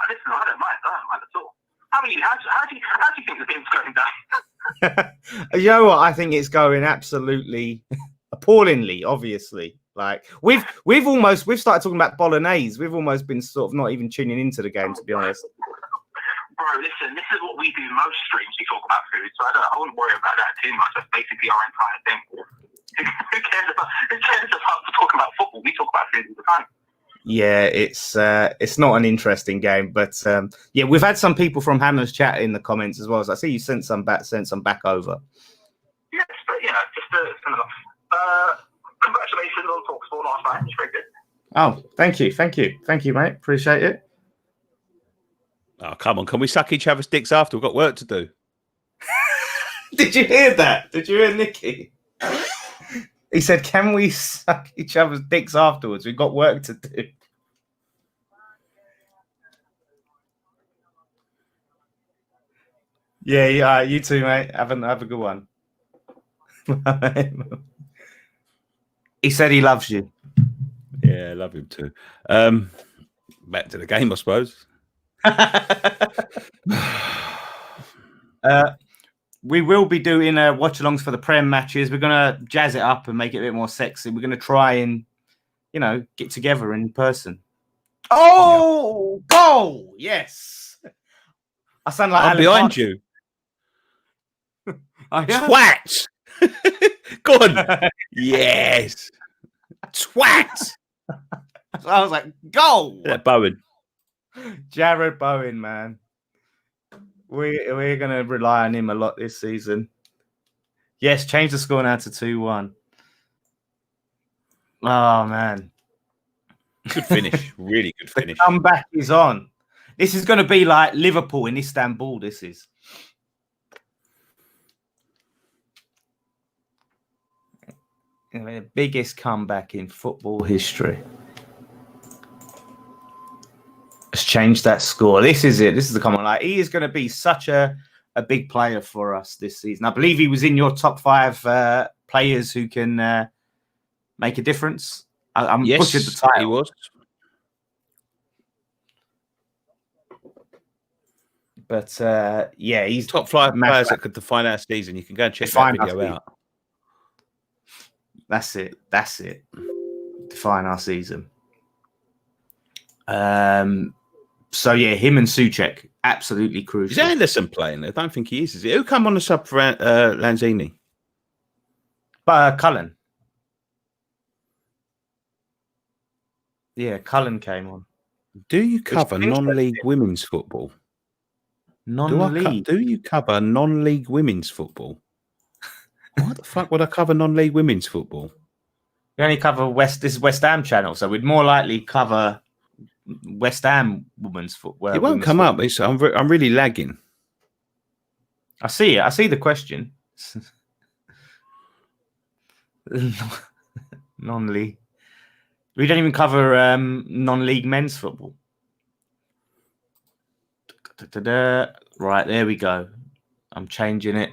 I don't mind at all. How do you think the game's going down? You know what? I think it's going absolutely appallingly, obviously. Like we've started talking about bolognese. We've almost been sort of not even tuning into the game, to be honest. Bro, listen, this is what we do most streams. We talk about food, so I wouldn't worry about that too much. That's basically our entire thing. Who cares about talking about football? We talk about food all the time. Yeah, it's not an interesting game, but yeah, we've had some people from Hammer's chat in the comments as well. So I see you sent some back over. Yes, but just send it off. Congratulations on TalkSport last night. It's very good. Oh, thank you, mate. Appreciate it. Oh, come on. Can we suck each other's dicks after? We've got work to do. Did you hear that? Did you hear Nicky? He said, can we suck each other's dicks afterwards? We've got work to do. Yeah, you too, mate. Have a good one. He said he loves you. Yeah, I love him too. Back to the game, I suppose. We will be doing watch-alongs for the Prem matches. We're going to jazz it up and make it a bit more sexy. We're going to try and, get together in person. Oh, yeah. Goal! Yes. I sound like I'm behind you. Twat! Go on. Yes. Twat! I was like, goal! Yeah, Bowen. Jared Bowen, man. We're going to rely on him a lot this season. Yes, change the score now to 2-1. Oh, man. Good finish. Really good finish. The comeback is on. This is going to be like Liverpool in Istanbul, this is. The biggest comeback in football history. Let's change that score. This is it. This is the common. Like, he is going to be such a big player for us this season. I believe he was in your top 5 players who can make a difference. I'm pushing the title. He was. But yeah, he's top 5 players that could define our season. You can go and check that video out. That's it. Define our season. So yeah, him and Souček, absolutely crucial. Is Anderson playing? I don't think he is he? Who come on the sub for Lanzini? Cullen. Yeah, Cullen came on. Do you cover non-league women's football? Non-league? Do you cover non-league women's football? What the fuck would I cover non-league women's football? We only cover this is West Ham channel, so we'd more likely cover West Ham women's football. It won't come up. I'm really lagging. I see it. I see the question. Non-league. We don't even cover non-league men's football. Right, there we go. I'm changing it.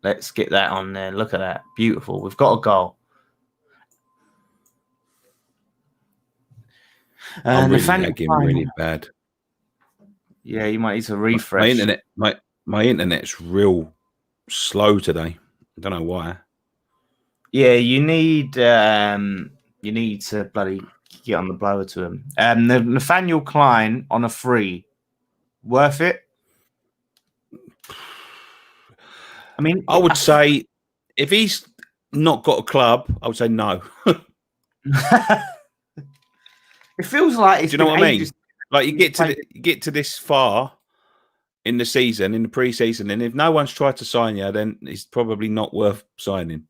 Let's get that on there. Look at that. Beautiful. We've got a goal. I'm really lagging really bad. Yeah, you might need to refresh. My internet's real slow today. I don't know why. Yeah, you need to bloody get on the blower to him. The Nathaniel Klein on a free, worth it? I mean, I would say if he's not got a club, I would say no. It feels like it's Do you know what I mean? Like you get to this far in the season, in the pre-season, and if no one's tried to sign you, then it's probably not worth signing.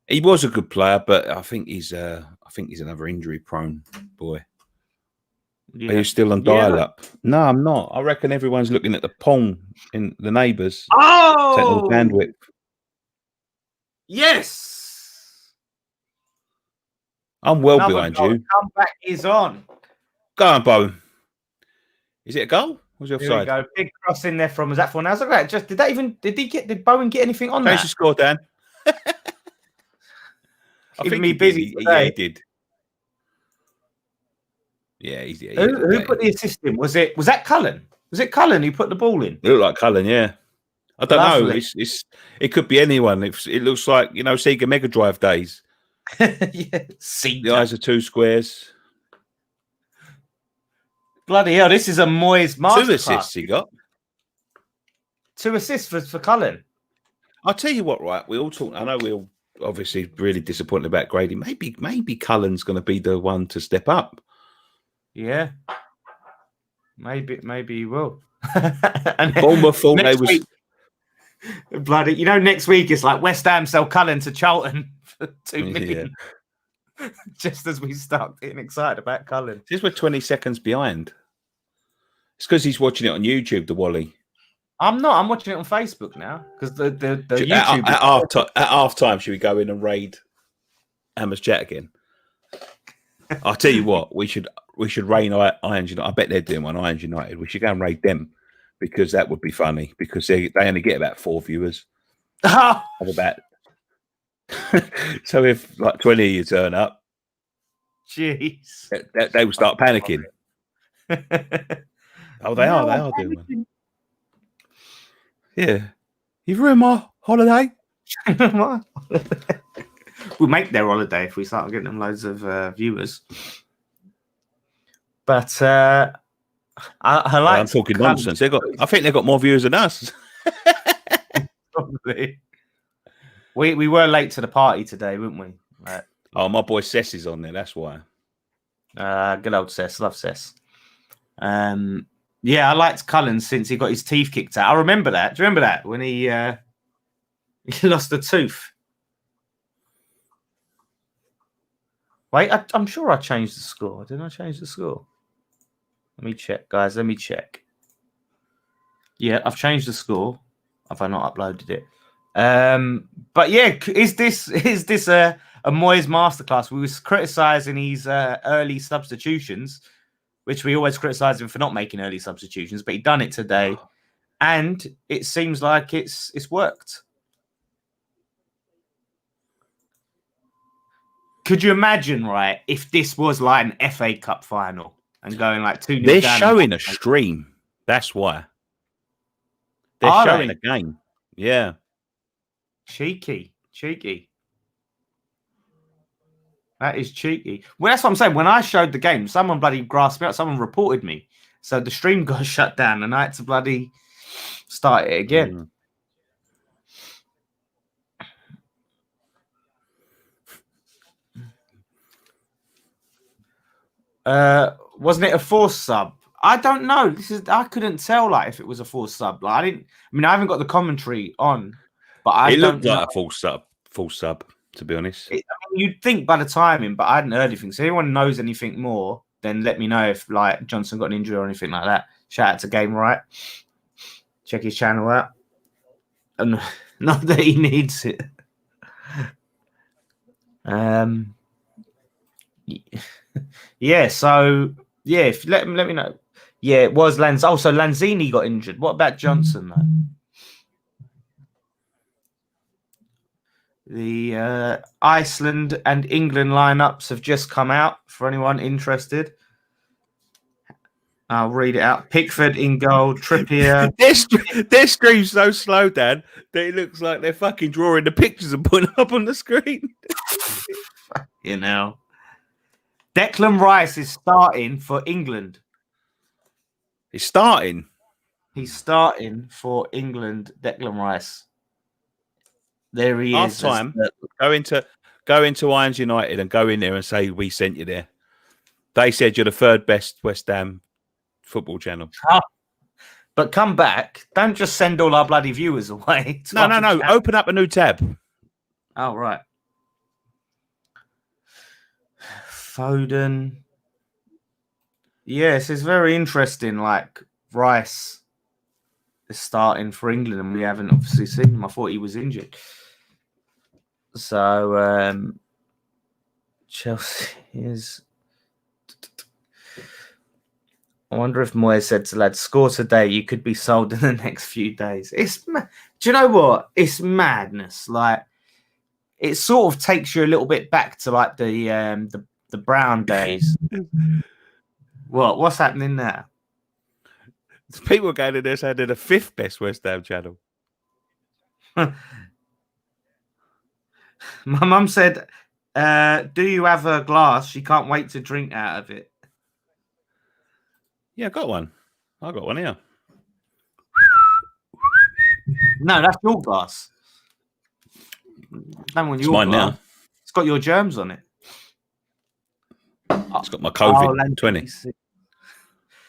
He was a good player, but I think he's another injury-prone boy. Yeah. Are you still on dial-up? No, I'm not. I reckon everyone's looking at the pong in the neighbours. Oh, bandwidth. Yes. I'm well behind you. Comeback is on. Go on, Bo. Is it a goal? Was it offside? There we go. Big cross in there from. Was that for now? Did Bowen get anything on Change that? the score, Dan. I think me busy. Yeah, he did. Yeah, Who put the assist in? Was that Cullen? Was it Cullen who put the ball in? It looked like Cullen, yeah. I don't know. It could be anyone. It looks like Sega Mega Drive days. Yeah, the eyes are two squares. Bloody hell! This is a Moyes masterclass. 2 assists he got. 2 assists for Cullen. I'll tell you what, right? We all talk. I know we're all obviously really disappointed about Grady. Maybe Cullen's going to be the one to step up. Yeah, maybe he will. Bournemouth thought they was bloody. Next week it's like West Ham sell Cullen to Charlton for 2 million. Yeah. Just as we start getting excited about Cullen. This we're 20 seconds behind. It's because he's watching it on YouTube, the Wally. I'm not. I'm watching it on Facebook now because the YouTube at half time. Should we go in and raid Hammers Chat again? I'll tell you what. We should raid Irons United. I bet they're doing one. Irons United. We should go and raid them because that would be funny because they only get about 4 viewers. Of about. So if like 20 of you turn up, jeez, they will start panicking. Oh, they are doing one. Yeah. You've ruined my holiday. We'll make their holiday if we start getting them loads of viewers. But I like. I'm talking nonsense. I think they've got more viewers than us. Probably. We were late to the party today, weren't we? Right. Oh, my boy Cess is on there. That's why. Good old Cess. Love Cess. Yeah, I liked Cullen since he got his teeth kicked out. I remember that. Do you remember that when he lost a tooth? Wait, I'm sure I changed the score. Didn't I change the score? Let me check, guys. Let me check. Yeah, I've changed the score. Have I not uploaded it? But yeah, is this a Moyes masterclass? We was criticizing his early substitutions, which we always criticize him for not making early substitutions, but he done it today, and it seems like it's worked. Could you imagine, right, if this was like an FA Cup final and going like 2-0 They're down showing a stream. That's why. They're showing a game. Yeah. Cheeky. That is cheeky. Well, that's what I'm saying. When I showed the game, someone bloody grasped me up. Someone reported me. So the stream got shut down and I had to bloody start it again. Wasn't it a forced sub? I don't know. I couldn't tell like if it was a forced sub. Like I haven't got the commentary on, but it looked like a full sub, to be honest. You'd think by the timing, but I hadn't heard anything. So if anyone knows anything more, then let me know if like Johnson got an injury or anything like that. Shout out to Game Right. Check his channel out. And not that he needs it. Yeah, so yeah, if let me know. Yeah, it was Also, Lanzini got injured. What about Johnson though? The Iceland and England lineups have just come out for anyone interested. I'll read it out. Pickford in goal. Trippier. Their stream's so slow, Dan, that it looks like they're fucking drawing the pictures and putting them up on the screen. You know. Declan Rice is starting for England. He's starting. He's starting for England, Declan Rice. There he Half is. time. Go into Irons United and go in there and say we sent you there. They said you're the third best West Ham football channel. But come back. Don't just send all our bloody viewers away. No. Open up a new tab. Oh, right. Foden. Yes, it's very interesting. Like, Rice is starting for England, and we haven't obviously seen him. I thought he was injured. So, Chelsea is... I wonder if Moyes said to lads, score today, you could be sold in the next few days. Do you know what? It's madness. Like, it sort of takes you a little bit back to like the Brown days. What's happening there? People going in there saying they're the fifth best West Ham channel. My mum said, do you have a glass? She can't wait to drink out of it. Yeah, I got one. I got one here. No, that's your glass. That one, It's mine glass. now. It's got your germs on it. It's got my COVID 20.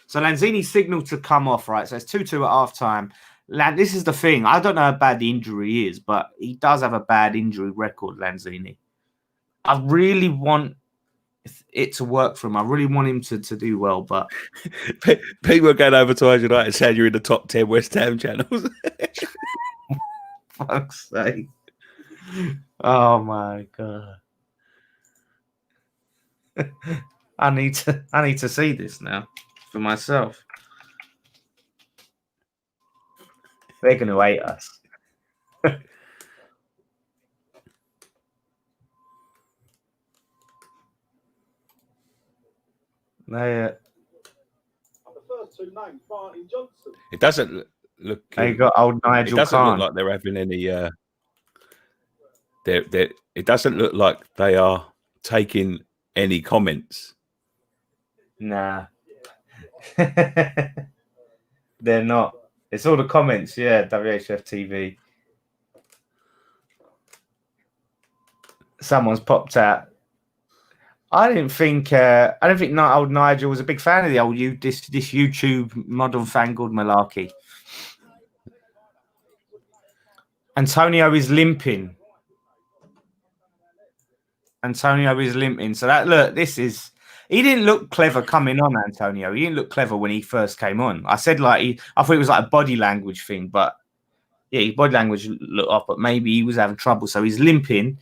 So Lanzini signaled to come off, right? So it's 2-2 at half time. This is the thing. I don't know how bad the injury is, but he does have a bad injury record, Lanzini. I really want it to work for him. I really want him to do well, but people are going over to Irons United saying you're in the top 10 West Ham channels. Fuck's sake. Oh my god. I need to see this now for myself. They're gonna hate us. The first two names, Martin Johnson. It doesn't look. They got old Nigel. It doesn't Khan. look like they're having any. It doesn't look like they are taking any comments. Nah, they're not. It's all the comments. Yeah, WHF TV. Someone's popped out. I don't think old Nigel was a big fan of the old this YouTube modern fangled malarkey. Antonio is limping. So he didn't look clever coming on, Antonio. He didn't look clever when he first came on. I said I thought it was like a body language thing, but yeah, his body language looked off, but maybe he was having trouble. So he's limping.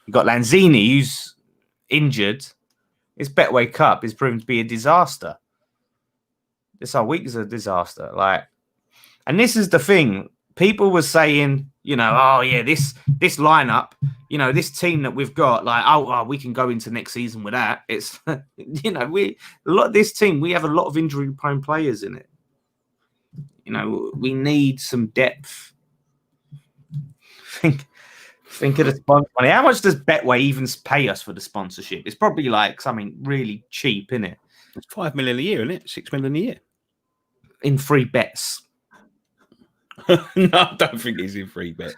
You got Lanzini, who's injured. This Betway Cup is proven to be a disaster. This whole week is a disaster. And this is the thing. People were saying, oh yeah, this lineup, this team that we've got, we can go into next season with that. It's, this team, we have a lot of injury-prone players in it. We need some depth. Think of the sponsor money. How much does Betway even pay us for the sponsorship? It's probably like something really cheap, isn't it? It's 5 million a year, isn't it? 6 million a year in free bets. No, I don't think he's in free bets.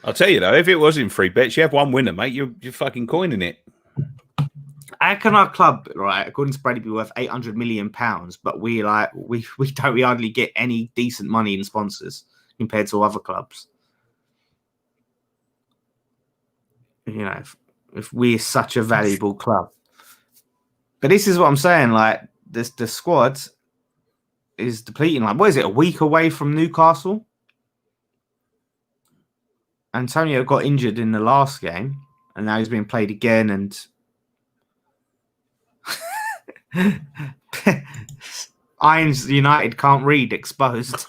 I'll tell you though, if it was in free bets, you have one winner, mate. You're fucking coining it. How can our club, right, according to Brady, be worth £800 million, but we hardly get any decent money in sponsors compared to other clubs? If we're such a valuable club. But this is what I'm saying, the squad is depleting. What is it, a week away from Newcastle? Antonio got injured in the last game, and now he's being played again, and Irons United can't read, exposed.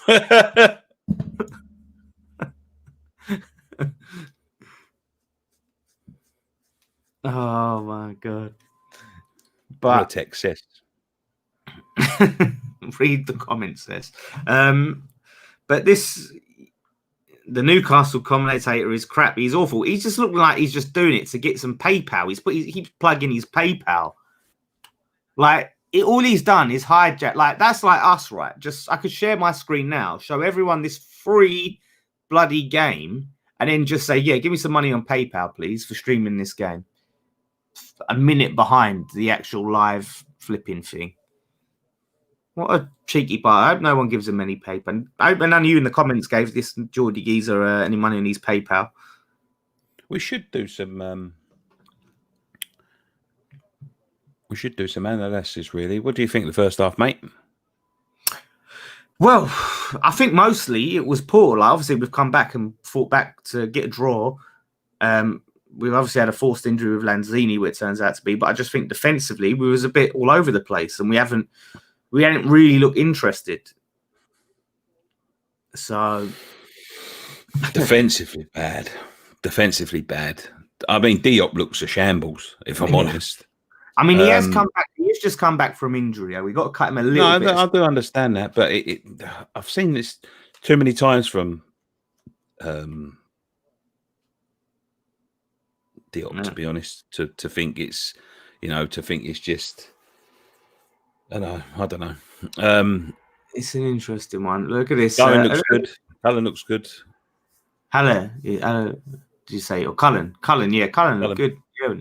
Oh my god! But Texas. Read the comments, says. But the Newcastle commentator is crap. He's awful. He's just looking like he's just doing it to get some PayPal. He's plugging his PayPal. Like all he's done is hijack. Like that's like us, right? I could share my screen now, show everyone this free bloody game, and then just say, yeah, give me some money on PayPal, please, for streaming this game. A minute behind the actual live flipping thing. What a cheeky part. I hope no one gives him any paper. And I hope none of you in the comments gave this Geordie geezer any money on his PayPal. We should do some analysis, really. What do you think of the first half, mate? Well, I think mostly it was poor. Like, obviously, we've come back and fought back to get a draw. We've obviously had a forced injury with Lanzini, which it turns out to be. But I just think defensively, we was a bit all over the place, and we hadn't really looked interested. So defensively bad. I mean, Diop looks a shambles, if I'm honest. I mean, he has come back. He has just come back from injury. We got to cut him a little bit. I do understand that, but I've seen this too many times from Diop, to be honest, to think it's just. I don't know. It's an interesting one. Look at this. Cullen looks good. Cullen looks good. Haller, did you say? Or Cullen? Cullen looked good. Yeah,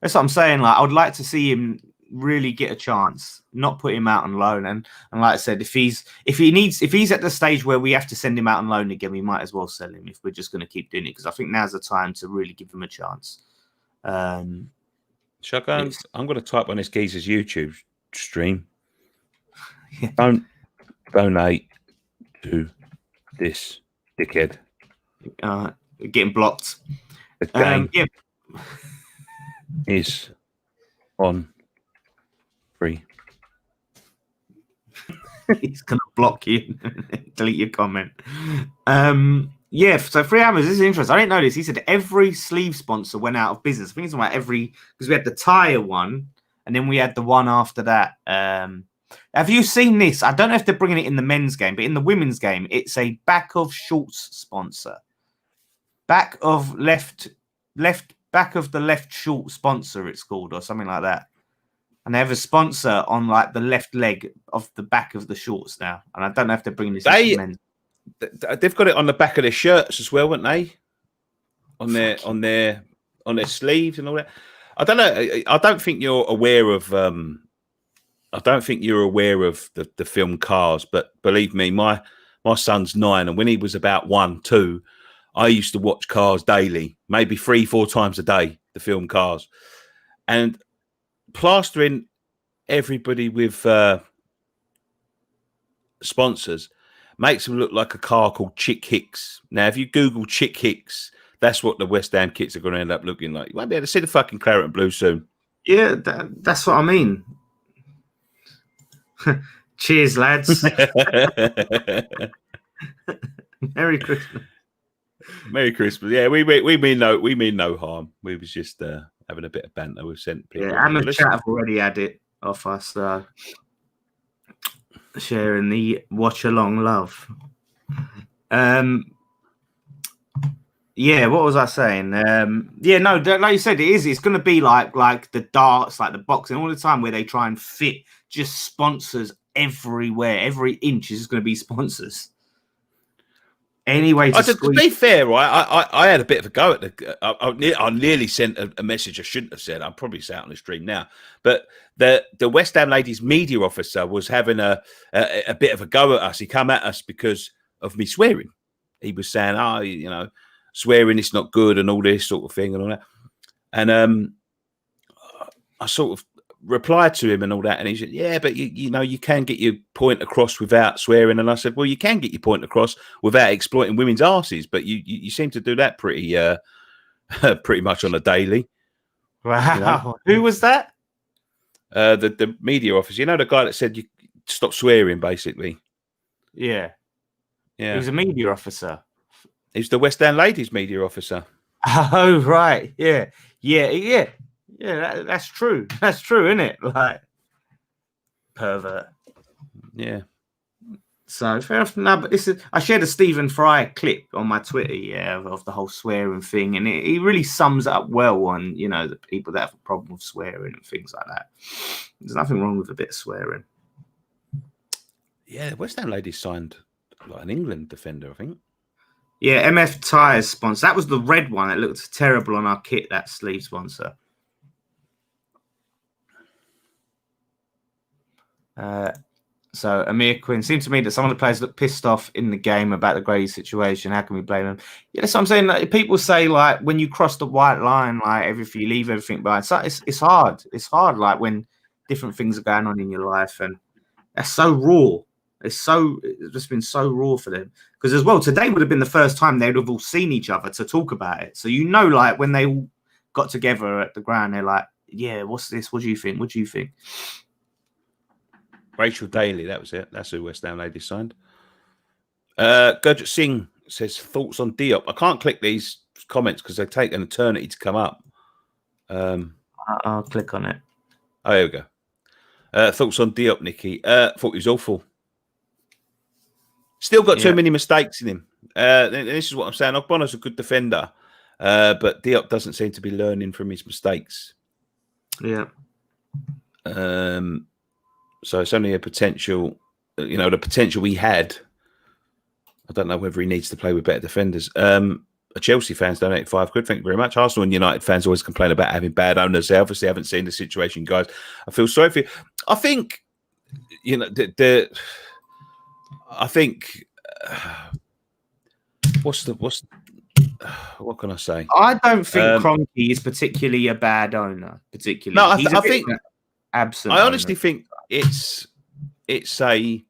that's what I'm saying. Like, I would like to see him really get a chance, not put him out on loan. And like I said, if he's at the stage where we have to send him out on loan again, we might as well sell him if we're just going to keep doing it, because I think now's the time to really give him a chance. Shall I go? I'm going to type on this geezer's YouTube stream. Yeah. Don't donate to this dickhead. Getting blocked. The game is on free. He's going to block you. Delete your comment. So Free Hammers, this is interesting. I didn't know this. He said every sleeve sponsor went out of business. I think it's about because we had the tyre one, and then we had the one after that. Have you seen this? I don't know if they're bringing it in the men's game, but in the women's game, it's a back of shorts sponsor. Back of the left short sponsor, it's called, or something like that. And they have a sponsor on like the left leg of the back of the shorts now. And I don't know if they're bringing this in the men's. They've got it on the back of their shirts as well, haven't they? On their sleeves and all that. I don't know. I don't think you're aware of. I don't think you're aware of the film Cars, but believe me, my son's 9, and when he was about 1, 2, I used to watch Cars daily, maybe 3-4 times a day. The film Cars, and plastering everybody with sponsors makes them look like a car called Chick Hicks. Now, if you Google Chick Hicks, that's what the West Ham kits are going to end up looking like. You won't be able to see the fucking claret and blue soon. Yeah, that's what I mean. Cheers, lads. Merry Christmas. Merry Christmas. Yeah, we mean no harm. We was just having a bit of banter. We've sent people. Yeah, Amber Chat have already had it off us. Sharing the Watchalong love. Yeah, what was I saying? Like you said, it's going to be like the darts, like the boxing, all the time where they try and fit just sponsors everywhere. Every inch is going to be sponsors. Anyway, to be fair, right, I had a bit of a go at I nearly sent a message I shouldn't have said. I'll probably say it on the stream now. But the West Ham ladies media officer was having a bit of a go at us. He come at us because of me swearing. He was saying, swearing is not good and all this sort of thing and all that. And I sort of replied to him and all that, and he said, yeah, but you can get your point across without swearing. And I said, well, you can get your point across without exploiting women's asses, but you seem to do that pretty much on a daily. Wow. Who was that? The media officer, the guy that said you stop swearing, basically. Yeah. He was a media officer. He's the West Ham ladies media officer. Oh, right. Yeah. Yeah, that's true. That's true, isn't it? Like, pervert. Yeah. So fair enough. No, but I shared a Stephen Fry clip on my Twitter, of the whole swearing thing, and it really sums it up well on the people that have a problem with swearing and things like that. There's nothing wrong with a bit of swearing. Yeah, West Ham ladies signed like an England defender, I think. Yeah, MF Tyres sponsor. That was the red one. It looked terrible on our kit. That sleeve sponsor. So Amir Quinn, seems to me that some of the players look pissed off in the game about the Grady situation. How can we blame them? Yeah, that's what I'm saying. Like, people say like when you cross the white line, like you leave everything behind. So it's hard. It's hard. Like when different things are going on in your life, and that's so raw. It's just been so raw for them. Because as well, today would have been the first time they would have all seen each other to talk about it. So like when they all got together at the ground, they're like, "Yeah, what's this? What do you think? What do you think?" Rachel Daly, that was it. That's who West Ham ladies signed. Gurjit Singh says thoughts on Diop. I can't click these comments because they take an eternity to come up. I'll click on it. Oh, here we go. Thoughts on Diop, Nicky. Thought he was awful. Still got too many mistakes in him. This is what I'm saying. Ogbono's a good defender, but Diop doesn't seem to be learning from his mistakes. Yeah. So it's only a potential, the potential he had. I don't know whether he needs to play with better defenders. A Chelsea fans donated £5. Thank you very much. Arsenal and United fans always complain about having bad owners. They obviously haven't seen the situation, guys. I feel sorry for you. I think, I think, what can I say? I don't think Kroenke is particularly a bad owner. Particularly, no, I think absent. I honestly think it's a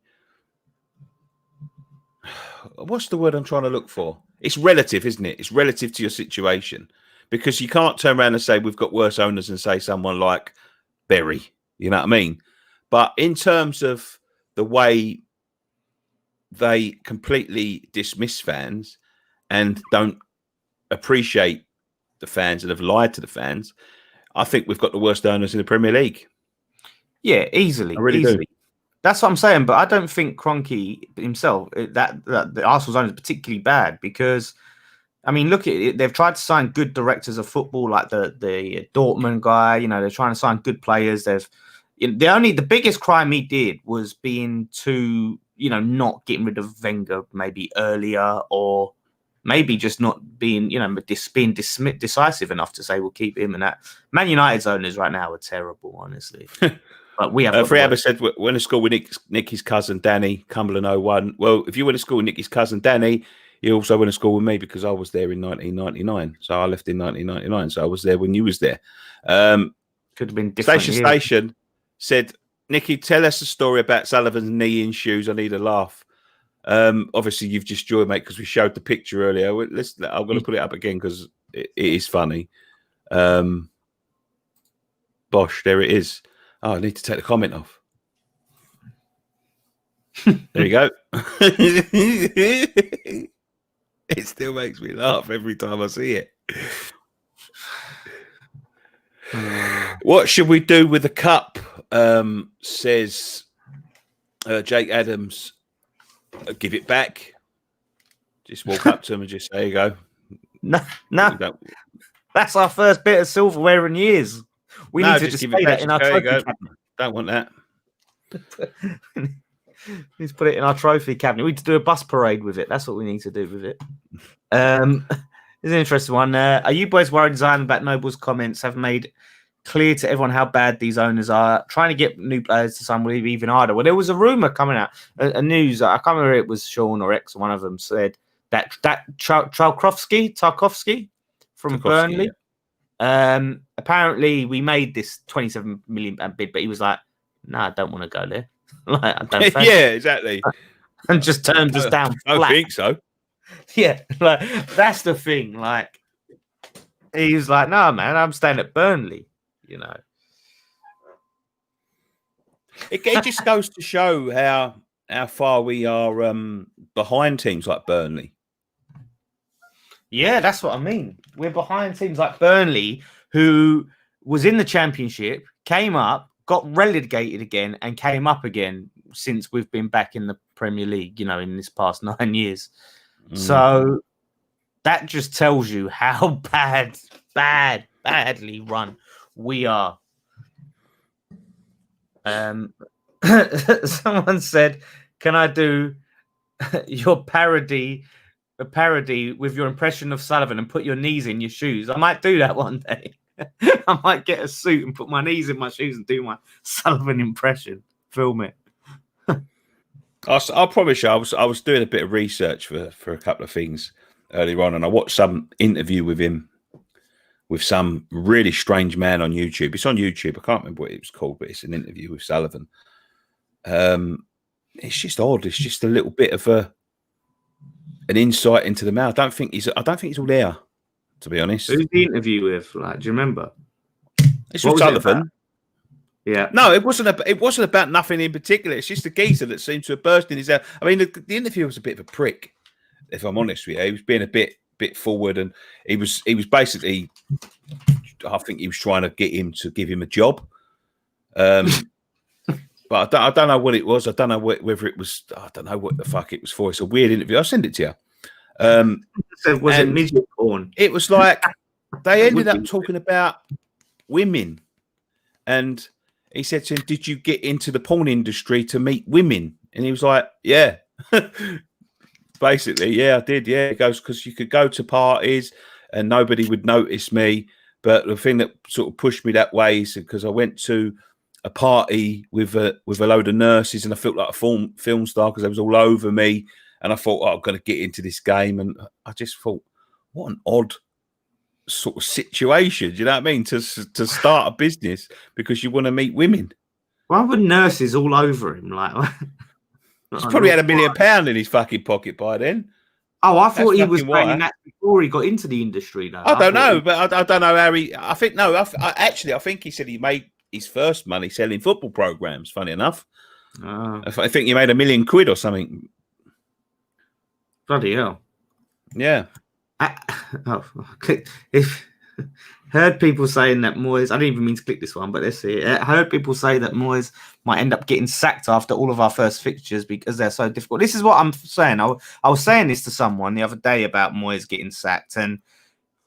what's the word I'm trying to look for? It's relative, isn't it? It's relative to your situation, because you can't turn around and say we've got worse owners and say someone like Berry. You know what I mean? But in terms of the way they completely dismiss fans and don't appreciate the fans and have lied to the fans, I think we've got the worst owners in the Premier League. Yeah, easily. I really easily. do. That's what I'm saying. But I don't think Kroenke himself, that the Arsenal's owner is particularly bad, because, I mean, look at it. They've tried to sign good directors of football, like the Dortmund guy. They're trying to sign good players. The biggest crime he did was being too, not getting rid of Wenger maybe earlier, or maybe just not being, being decisive enough to say we'll keep him. And that Man United's owners right now are terrible, honestly. But we have. Freaba said, went to school with Nicky's cousin Danny, Cumberland 01. Well, if you went to school with Nicky's cousin Danny, you also went to school with me, because I was there in 1999. So I left in 1999. So I was there when you was there. Could have been different. Station said, Nicky, tell us a story about Sullivan's knee in shoes. I need a laugh. Obviously, you've just joined, mate, because we showed the picture earlier. I'm going to put it up again because it is funny. Bosh, there it is. Oh, I need to take the comment off. There you go. It still makes me laugh every time I see it. What should we do with the cup? Says Jake Adams. Give it back. Just walk up to him and just say, there you go. No. That's our first bit of silverware in years. We need to display that in our trophy cabinet. Don't want that. Let's put it in our trophy cabinet. We need to do a bus parade with it. That's what we need to do with it. It's an interesting one. Are you boys worried Zion about Noble's comments have made clear to everyone how bad these owners are? Trying to get new players to sign will be even harder. Well, there was a rumor coming out, a news. I can't remember if it was Sean or X. One of them said that Tarkowski from Burnley. Yeah. Apparently, we made this 27 million bid, but he was like, "No, I don't want to go there." Like, I don't yeah, exactly. And just turned us down. I don't think so. Yeah, like that's the thing. Like, he's like, "No, man, I'm staying at Burnley." It just goes to show how far we are behind teams like Burnley. Yeah, that's what I mean. We're behind teams like Burnley, who was in the Championship, came up, got relegated again, and came up again since we've been back in the Premier League, you know, in this past 9 years. So that just tells you how badly run we are. Someone said, "Can I do your parody with your impression of Sullivan and put your knees in your shoes?" I might do that one day. I might get a suit and put my knees in my shoes and do my Sullivan impression. Film it. I'll promise you, I was doing a bit of research for a couple of things earlier on, and I watched some interview with him with some really strange man on YouTube. It's on YouTube. I can't remember what it was called, but it's an interview with Sullivan. It's just odd. It's just a little bit of an insight into the man. I don't think he's all there, to be honest. Who's the interview with? Like, do you remember? It's with Sullivan. Yeah. No, it wasn't about nothing in particular. It's just a geezer that seemed to have burst in his head. I mean, the interview was a bit of a prick, if I'm honest with you. He was being a bit forward, and he was basically, I think he was trying to get him to give him a job. But I don't know what it was. I don't know whether it was. I don't know what the fuck it was for. It's a weird interview. I'll send it to you. So was it midget porn? It was like they ended up talking about women, and he said to him, "Did you get into the porn industry to meet women?" And he was like, "Yeah." Basically, yeah, I did. Yeah, it goes because you could go to parties and nobody would notice me. But the thing that sort of pushed me that way is because I went to a party with a load of nurses, and I felt like a film star because they was all over me. And I thought, I'm going to get into this game. And I just thought, what an odd sort of situation. Do you know what I mean? To start a business because you want to meet women. Why were nurses all over him? Like, he's probably had £1 million in his fucking pocket by then. Oh, I thought he was saying that before he got into the industry, though. I don't know, but I don't know how he. I think no. I think he said he made his first money selling football programs. Funny enough, I think he made £1 million or something. Bloody hell! Yeah. If heard people saying that Moyes, I didn't even mean to click this one, but let's see. I heard people say that Moyes might end up getting sacked after all of our first fixtures because they're so difficult. This is what I'm saying. I was saying this to someone the other day about Moyes getting sacked, and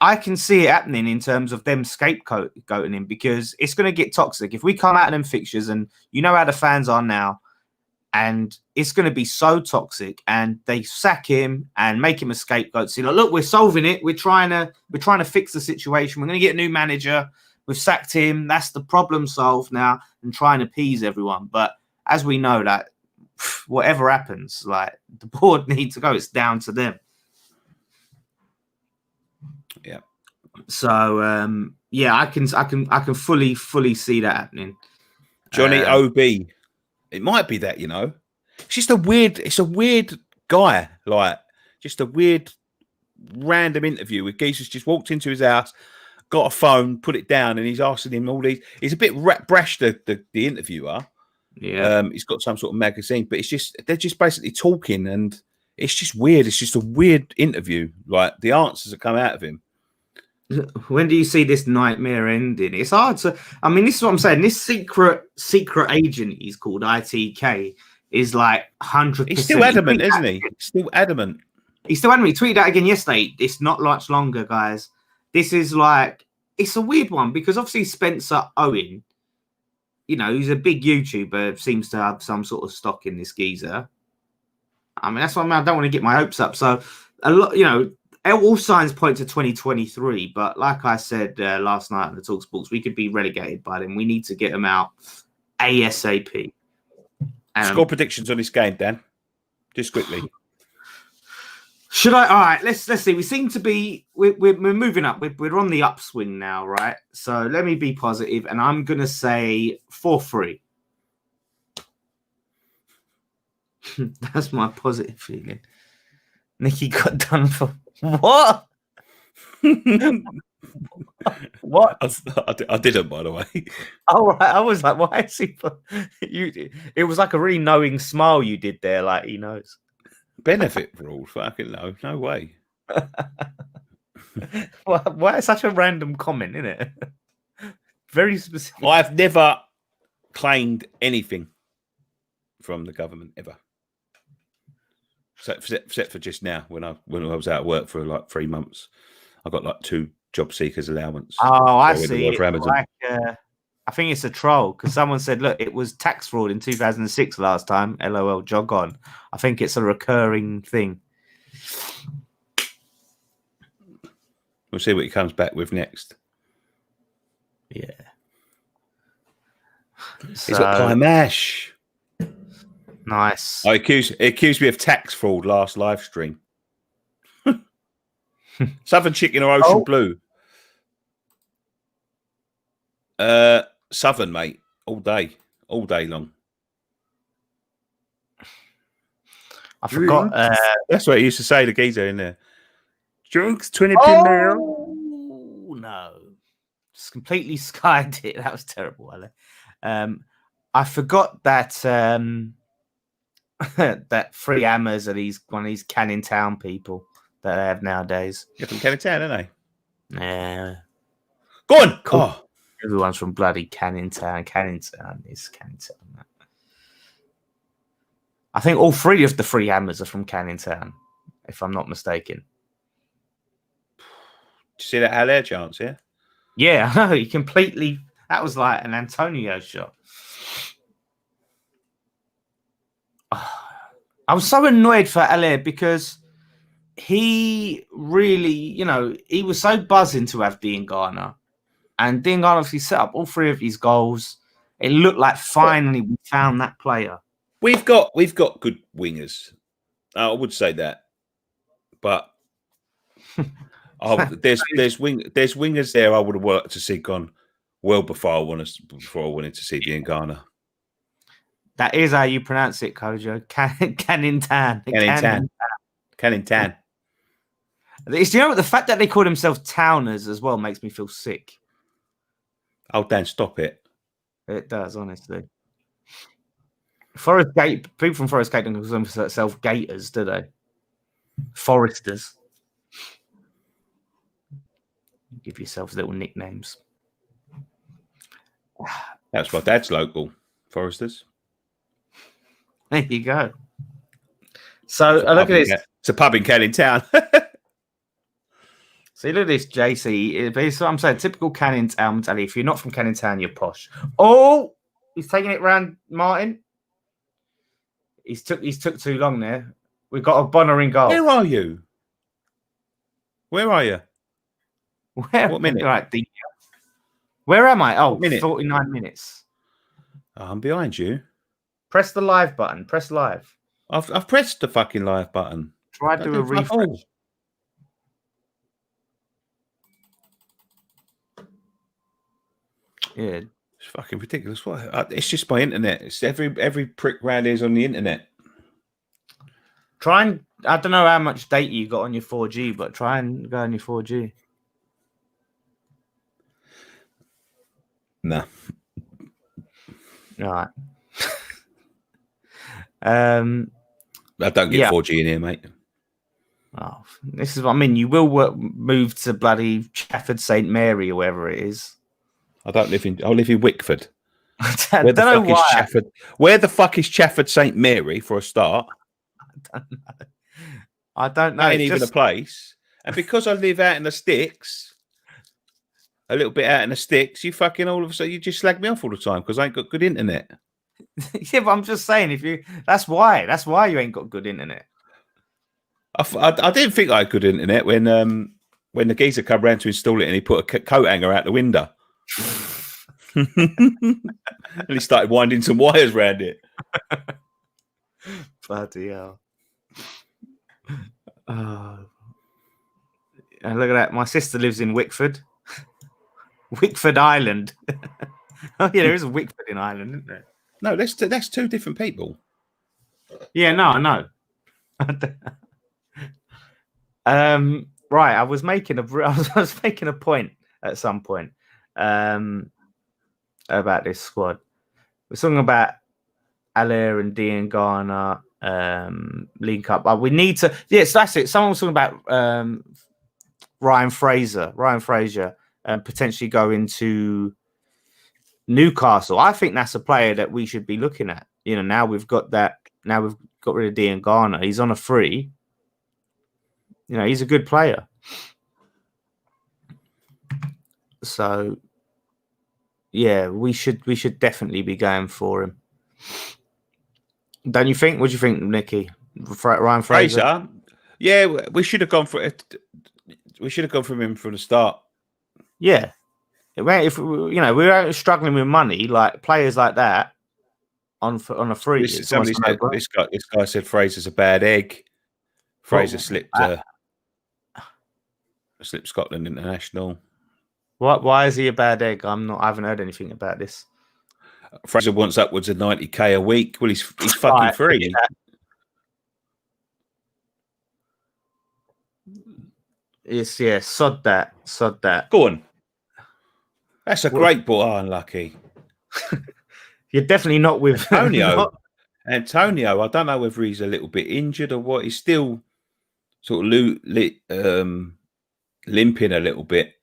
I can see it happening in terms of them scapegoating him because it's going to get toxic if we come out of them fixtures, and you know how the fans are now. And it's going to be so toxic, and they sack him and make him a scapegoat. See, like, look, we're solving it. We're trying to fix the situation. We're going to get a new manager. We've sacked him. That's the problem solved now, and try and appease everyone. But as we know, that whatever happens, like the board need to go. It's down to them. Yeah. So yeah, I can fully see that happening. Johnny OB. It might be that, you know. It's a weird guy, like just a weird random interview with geezers just walked into his house, got a phone, put it down, and he's asking him all these. He's a bit brash, the interviewer. Yeah. He's got some sort of magazine, but they're just basically talking, and it's just weird. It's just a weird interview. Like the answers that come out of him. When do you see this nightmare ending? It's hard to. I mean, this is what I'm saying. This secret agent he's called ITK is like 100%. He's still adamant, isn't he? Still adamant. He's still adamant. He tweeted that again yesterday. It's not much longer, guys. This is like it's a weird one because obviously Spencer Owen, you know, he's a big YouTuber, seems to have some sort of stock in this geezer. I mean, that's why I don't want to get my hopes up. So a lot, you know. All signs point to 2023, but like I said last night on the TalkSports, we could be relegated by them. We need to get them out ASAP. Score predictions on this game, Dan. Just quickly. Should I? All right, let's see. We seem to be we're moving up. We're on the upswing now, right? So let me be positive, and I'm gonna say 4-3. That's my positive feeling. Nicky got done for. What? What? I didn't, by the way. Oh, right. I was like, why is he? You? It was like a really knowing smile you did there, like he knows. Benefit rule, fucking no way. Why such a random comment, isn't it? Very specific. I've never claimed anything from the government ever. Except for just now, when I was out of work for like 3 months, I got like 2 job seekers allowance. Oh, I see. Like, I think it's a troll because someone said, "Look, it was tax fraud in 2006 last time." LOL, jog on. I think it's a recurring thing. We'll see what he comes back with next. Yeah, he's got pie mash. Nice. Oh, he accused me of tax fraud last live stream. Southern chicken or ocean blue? Southern, mate. All day long. I forgot. That's what he used to say, the geezer in there. Drinks 20p now. No. Just completely skied it. That was terrible, Ale. I forgot that that free hammers are one of these Canning Town people that they have nowadays. You're from Canning Town, aren't they? Yeah. Go on. Cool. Oh. Everyone's from bloody Canning Town. Canning Town is Canning Town. I think all 3 of the free hammers are from Canning Town, if I'm not mistaken. Did you see that Haller chance, yeah? Yeah, I know. He completely... That was like an Antonio shot. I was so annoyed for Haller because he really, he was so buzzing to have Diangana. And Diangana obviously set up all 3 of his goals. It looked like finally we found that player. We've got good wingers. I would say that. But there's wingers there I would have worked to see gone well before I wanted to see Diangana. That is how you pronounce it, Kojo. Canning Town. Canning Town. The fact that they call themselves Towners as well makes me feel sick. Oh, Dan, stop it. It does, honestly. Forest Gate, people from Forest Gate don't call themselves Gators, do they? Foresters. Give yourselves little nicknames. That's my dad's local, Foresters. There you go. So look at this. It's a pub in Canning Town. See, look at this, JC. It's what I'm saying. Typical Canning Town mentality. If you're not from Canning Town, you're posh. Oh, he's taking it round, Martin. He's took too long there. We've got a Bonner in goal. Where are you? What minute? Right, where am I? Oh, 49 minutes. I'm behind you. Press the live button. Press live. I've pressed the fucking live button. Try to do a refresh. Yeah. It's fucking ridiculous. What? It's just my internet. It's every prick round here's on the internet. Try and... I don't know how much data you got on your 4G, but try and go on your 4G. No. All right. I don't get 4G in here, mate. Oh, this is what I mean. You will move to bloody Chafford St Mary or wherever it is. I live in Wickford. I don't know why. Where the fuck is Chafford St Mary for a start? I don't know. That ain't even a place. And because I live out in the sticks, a little bit out in the sticks, you fucking all of a sudden you just slag me off all the time because I ain't got good internet. Yeah, but I'm just saying, that's why you ain't got good internet. I didn't think I had good internet when the geezer come round to install it and he put a coat hanger out the window. And he started winding some wires around it. Bloody hell. And look at that. My sister lives in Wickford. Wickford Island. Oh, yeah, there is a Wickford in Ireland, isn't there? No, that's 2 different people. Yeah, no, I know. Right, I was making a point at some point about this squad. We're talking about Haller and Diangana link up. We need to. Yes, that's it. Someone was talking about Ryan Fraser potentially going to Newcastle. I think that's a player that we should be looking at. You know, now we've got that. Now we've got rid of Dean Garner. He's on a free. You know, he's a good player. So, yeah, we should definitely be going for him. Don't you think? What do you think, Nicky? Ryan Fraser? Yeah, we should have gone for it. We should have gone for him from the start. Yeah. If you know we're struggling with money, like players like that on a free. Somebody said this guy said Fraser's a bad egg. Fraser slipped Scotland international. Why is he a bad egg? I haven't heard anything about this. Fraser wants upwards of 90k a week. Well, he's fucking free. Yes, yeah, sod that. Go on. That's a great ball. Oh, unlucky. You're definitely not with Antonio. I don't know whether he's a little bit injured or what. He's still sort of limping a little bit,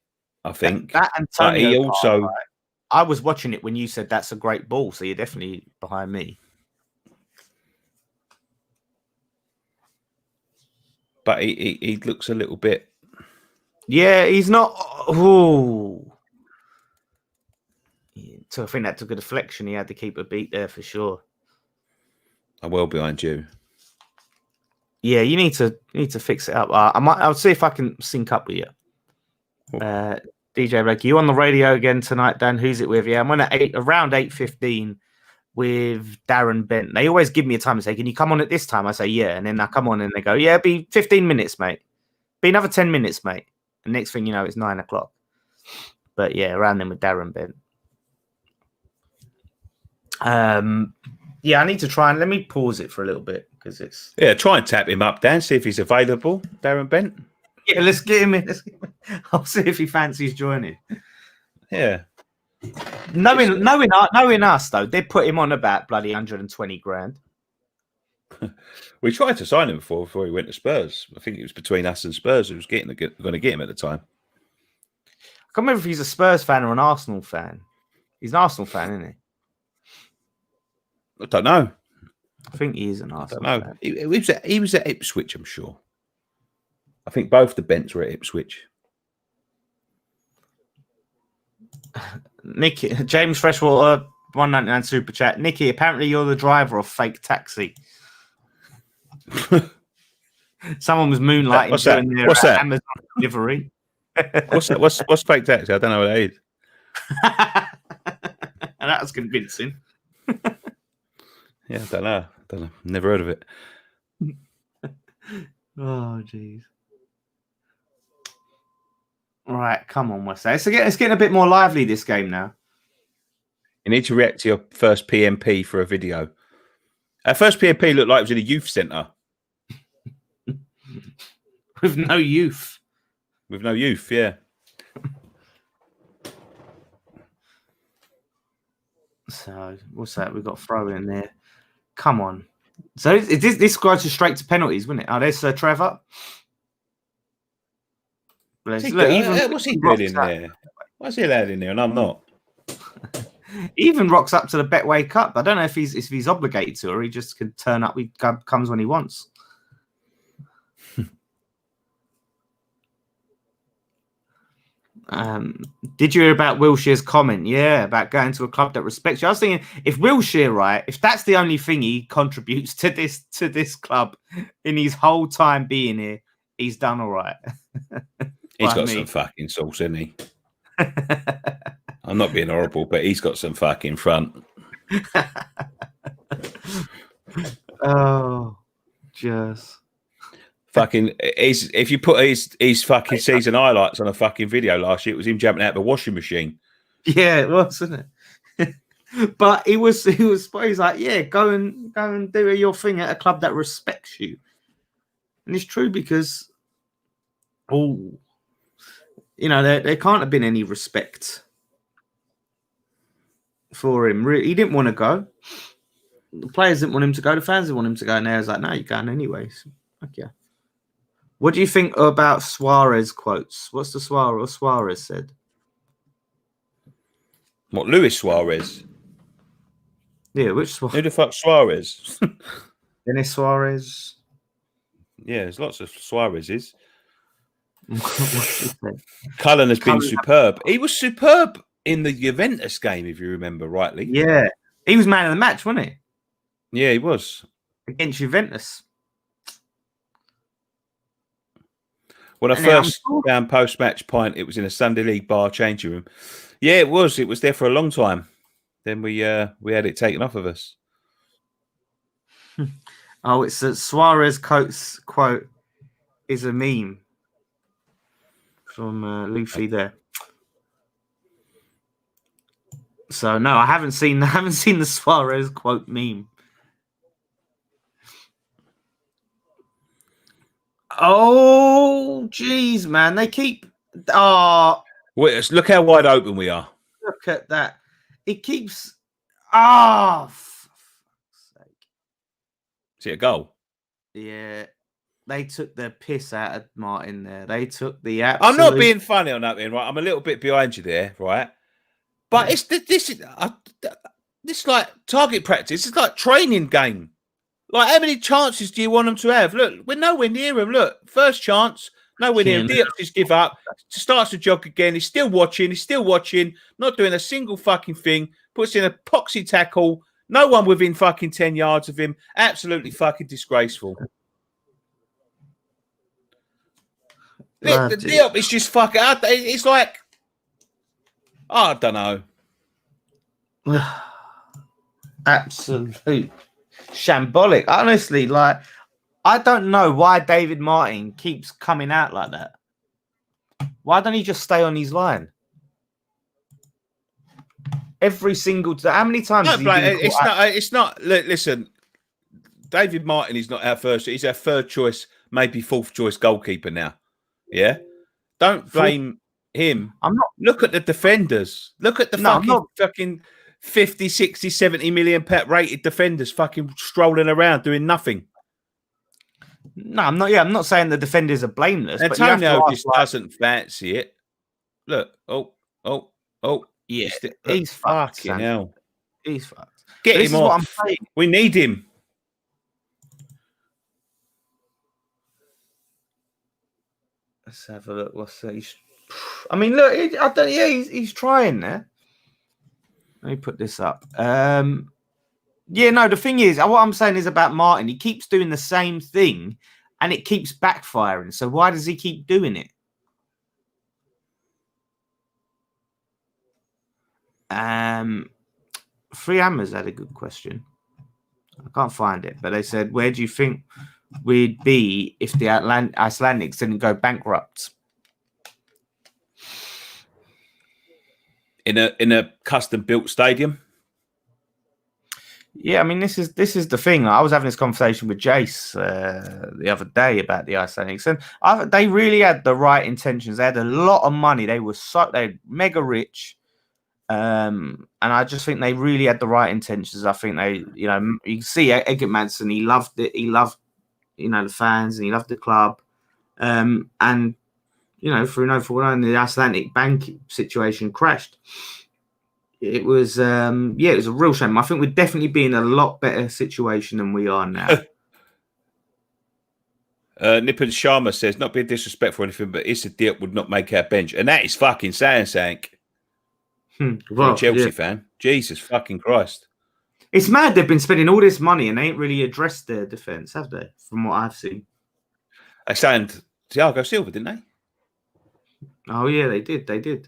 I think. That Antonio. But he also. Right? I was watching it when you said that's a great ball, so you're definitely behind me. But he looks a little bit. Yeah, he's not. Ooh. So I think that took a deflection. He had to keep a beat there for sure. I'm well behind you. Yeah, you need to fix it up. I'll see if I can sync up with you. DJ Blake, you on the radio again tonight, Dan? Who's it with? Yeah, I'm on around 8:15 with Darren Bent. They always give me a time and say, "Can you come on at this time?" I say, "Yeah," and then I come on and they go, "Yeah, be 15 minutes, mate. Be another 10 minutes, mate." And next thing you know, it's 9 o'clock. But yeah, around then with Darren Bent. Yeah, I need to try and let me pause it for a little bit because it's try and tap him up, Dan. See if he's available, Darren Bent. Yeah, let's get him in. I'll see if he fancies joining. Yeah, knowing us though, they put him on about bloody 120 grand. We tried to sign him before he went to Spurs. I think it was between us and Spurs who was going to get him at the time. I can't remember if he's a Spurs fan or an Arsenal fan. He's an Arsenal fan, isn't he? I don't know. I think he is an Arsenal fan. He was at Ipswich, I'm sure. I think both the Bents were at Ipswich. Nicky, James Freshwater, 199 super chat. Nicky, apparently you're the driver of fake taxi. Someone was moonlighting. What's that? Amazon delivery. What's that? What's fake taxi? I don't know what that is. And that was convincing. Yeah, I don't know. Never heard of it. Oh, jeez. All right, come on, West. It's getting a bit more lively, this game now. You need to react to your first PMP for a video. Our first PMP looked like it was in a youth centre. With no youth. With no youth, yeah. So, what's that? We've got throw in there. Come on. So, this goes straight to penalties, wouldn't it? Oh, there's Trevor. What's he doing in there? Why's he allowed in there and I'm not? Even rocks up to the Betway Cup. I don't know if he's obligated to, or he just can turn up. He comes when he wants. Did you hear about Wilshire's comment? Yeah, about going to a club that respects you. I was thinking, if Wilshere, right, if that's the only thing he contributes to this club in his whole time being here, he's done all right. He's got some fucking sauce, hasn't he? I'm not being horrible, but he's got some fucking front. Oh, just fucking. If you put his fucking season highlights on a fucking video last year, it was him jumping out of the washing machine. Yeah, it was, wasn't it? But he was like, yeah, go and do your thing at a club that respects you, and it's true because, there can't have been any respect for him. He didn't want to go. The players didn't want him to go. The fans didn't want him to go. And I was like, no, you're going anyways. Fuck yeah. What do you think about Suarez quotes? What's the Suarez said? What, Luis Suarez? Yeah, which Suarez? Who the fuck Suarez? Denis Suarez. Yeah, there's lots of Suarez's. What's his name? Cullen has been superb. He was superb in the Juventus game, if you remember rightly. Yeah, he was man of the match, wasn't he? Yeah, he was. Against Juventus. When I first found post-match pint, it was in a Sunday League bar changing room. Yeah, it was. It was there for a long time. Then we had it taken off of us. Oh, it's a Suarez quote is a meme from Luffy there. So no, I haven't seen the Suarez quote meme. Oh, jeez, man, they keep. Wait, look how wide open we are. Look at that. It keeps. For fuck's sake. Is it a goal? Yeah. They took the piss out of Martin there. They took the absolute... I'm not being funny on that, right? I'm a little bit behind you there, right? But this like target practice. It's like training game. Like, how many chances do you want them to have? Look, we're nowhere near him. Look, first chance, nowhere near him. Diop just give up. Starts to jog again. He's still watching. Not doing a single fucking thing. Puts in a poxy tackle. No one within fucking 10 yards of him. Absolutely fucking disgraceful. The Diop is just fucking... It's like... I don't know. Absolute shambolic. Honestly, like, I don't know why David Martin keeps coming out like that. Why don't he just stay on his line? Every single time. How many times? No, it's not. Listen, David Martin is not our first. He's our third choice, maybe fourth choice goalkeeper now. Yeah. Don't blame him. I'm not. Look at the defenders. Look at the fucking 50, 60, 70 million pet rated defenders fucking strolling around doing nothing. No, I'm not. Yeah, I'm not saying the defenders are blameless. Antonio just doesn't fancy it. Look. Oh. Yeah, he's fucked. Hell. He's fucked. Get him off. What I'm saying. We need him. Let's have a look. What's that? I mean, look. He's trying there. Let me put this up. Yeah, no. The thing is, what I'm saying is about Martin. He keeps doing the same thing, and it keeps backfiring. So why does he keep doing it? Free Hammers had a good question. I can't find it, but they said, "Where do you think we'd be if the Icelandics didn't go bankrupt?" In a custom built stadium. Yeah, I mean, this is the thing. I was having this conversation with Jace the other day about the Icelandics, and they really had the right intentions. They had a lot of money. They were mega rich. And I just think they really had the right intentions. I think they, you can see Egert Madsen, he loved it. He loved, the fans, and he loved the club. And, for the Icelandic bank situation crashed. It was, it was a real shame. I think we'd definitely be in a lot better situation than we are now. Nippon Sharma says, not being disrespectful or anything, but Issa Diop would not make our bench. And that is fucking saying something. Well, a Chelsea fan. Jesus fucking Christ. It's mad they've been spending all this money and they ain't really addressed their defence, have they? From what I've seen. They signed Thiago Silva, didn't they? Oh, yeah, they did. It's going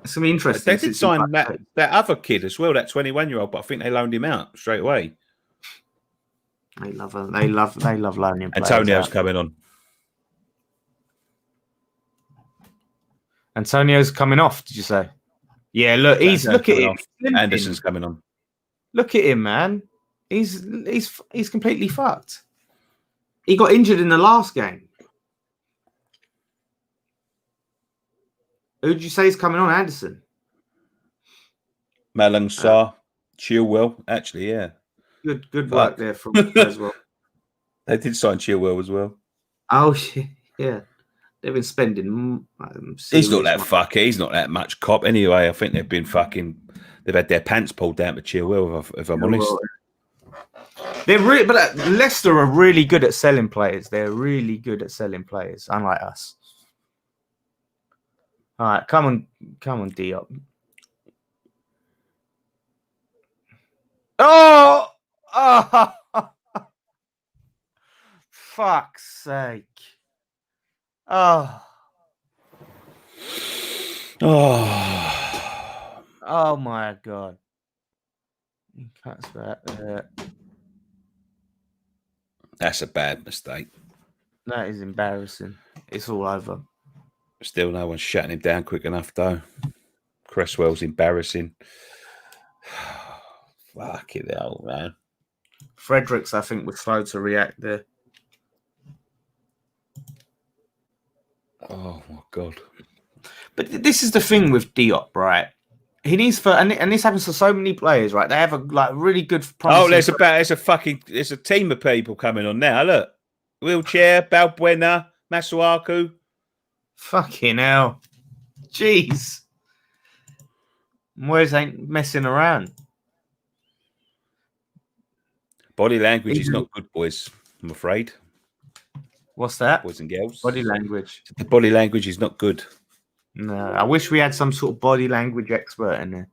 to be interesting. They did sign that other kid as well, that 21-year-old, but I think they loaned him out straight away. They love loaning players. Antonio's coming on. Antonio's coming off, did you say? Yeah, look at him. Anderson's coming on. Look at him, man. He's completely fucked. He got injured in the last game. Who did you say is coming on? Anderson. Malang Sarr, Chilwell. Actually, yeah. Good work there from as well. They did sign Chilwell as well. Oh yeah. They've been spending. He's not that fucker. He's not that much cop anyway. I think they've been fucking. They've had their pants pulled down to Chilwell. If I'm honest, they're really. But Leicester are really good at selling players. They're really good at selling players, unlike us. All right, come on, Diop. Oh, fuck's sake! Oh, my God! That's a bad mistake. That is embarrassing. It's all over. Still, no one's shutting him down quick enough, though. Cresswell's embarrassing. Fucking hell, man. Fredericks, I think, was slow to react there. Oh, my God. But this is the thing with Diop, right? He needs and this happens to so many players, right? They have a really good. There's a team of people coming on now. Look, Wheelchair, Balbuena, Masuaku. Fucking hell, jeez. Moyes ain't messing around. Body language is not good, boys. I'm afraid. What's that? Boys and girls. Body language. The body language is not good. No, I wish we had some sort of body language expert in there.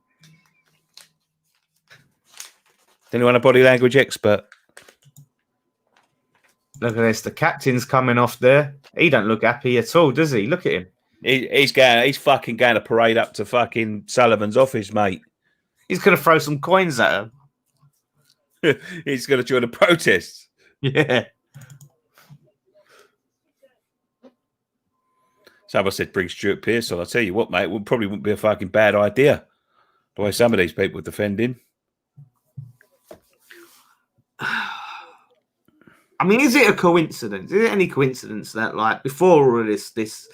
Anyone a body language expert? Look at this. The captain's coming off there. He don't look happy at all, does he? Look at him. He's fucking going to parade up to fucking Sullivan's office, mate. He's going to throw some coins at him. He's going to join the protests. Yeah. Someone said bring Stuart Pearce on. I'll tell you what, mate, it probably wouldn't be a fucking bad idea. The way some of these people defend him. I mean, is it a coincidence? Is it any coincidence that, like, before all of this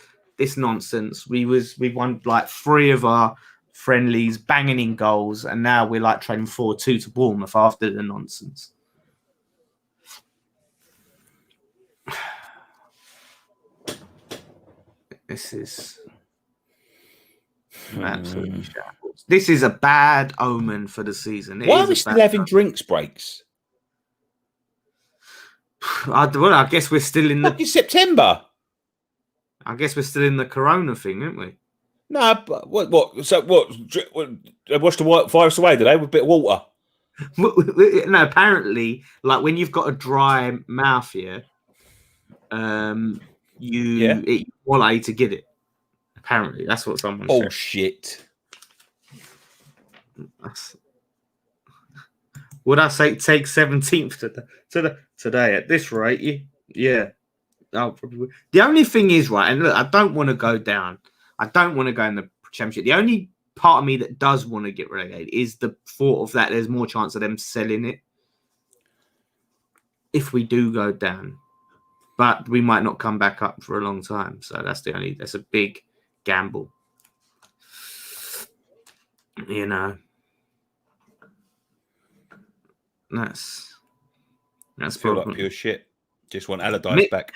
nonsense, we won like 3 of our friendlies, banging in goals, and now we're like trading 4-2 to Bournemouth after the nonsense. This is absolutely shambles. This is a bad omen for the season. Why are we still having drinks breaks? I guess we're still in the September. I guess we're still in the Corona thing, aren't we? No, but what? So what? Wash the virus away today with a bit of water. No, apparently, like when you've got a dry mouth here, it's quality to get it. Apparently, that's what someone said. Shit. Would I say take 17th today at this rate? Yeah. Probably. The only thing is, right, and look, I don't want to go down. I don't want to go in the Championship. The only part of me that does want to get relegated is the thought of that there's more chance of them selling it if we do go down. But we might not come back up for a long time. So that's a big gamble. You know. That's feel like pure shit. Just want Allardyce back.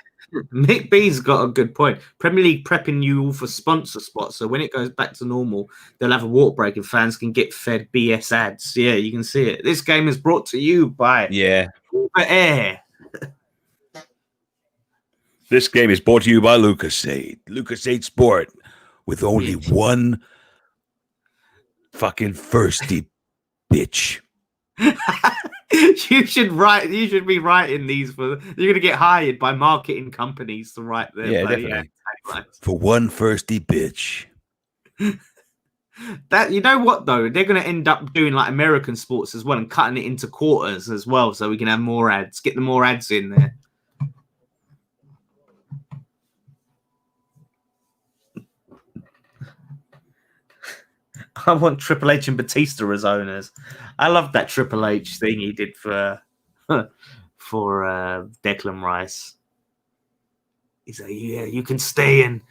Mick B's got a good point. Premier League prepping you all for sponsor spots. So when it goes back to normal, they'll have a water break and fans can get fed BS ads. Yeah, you can see it. This game is brought to you by Air. This game is brought to you by Lucasade. Lucasade Sport with only one fucking thirsty bitch. You should be writing these you're gonna get hired by marketing companies to write them. Yeah, definitely. For one thirsty bitch. That, you know what though, they're gonna end up doing like American sports as well and cutting it into quarters as well, so we can have more ads. Get the more ads in there. I want Triple H and Batista as owners. I love that Triple H thing he did for Declan Rice. He's like, yeah, you can stay and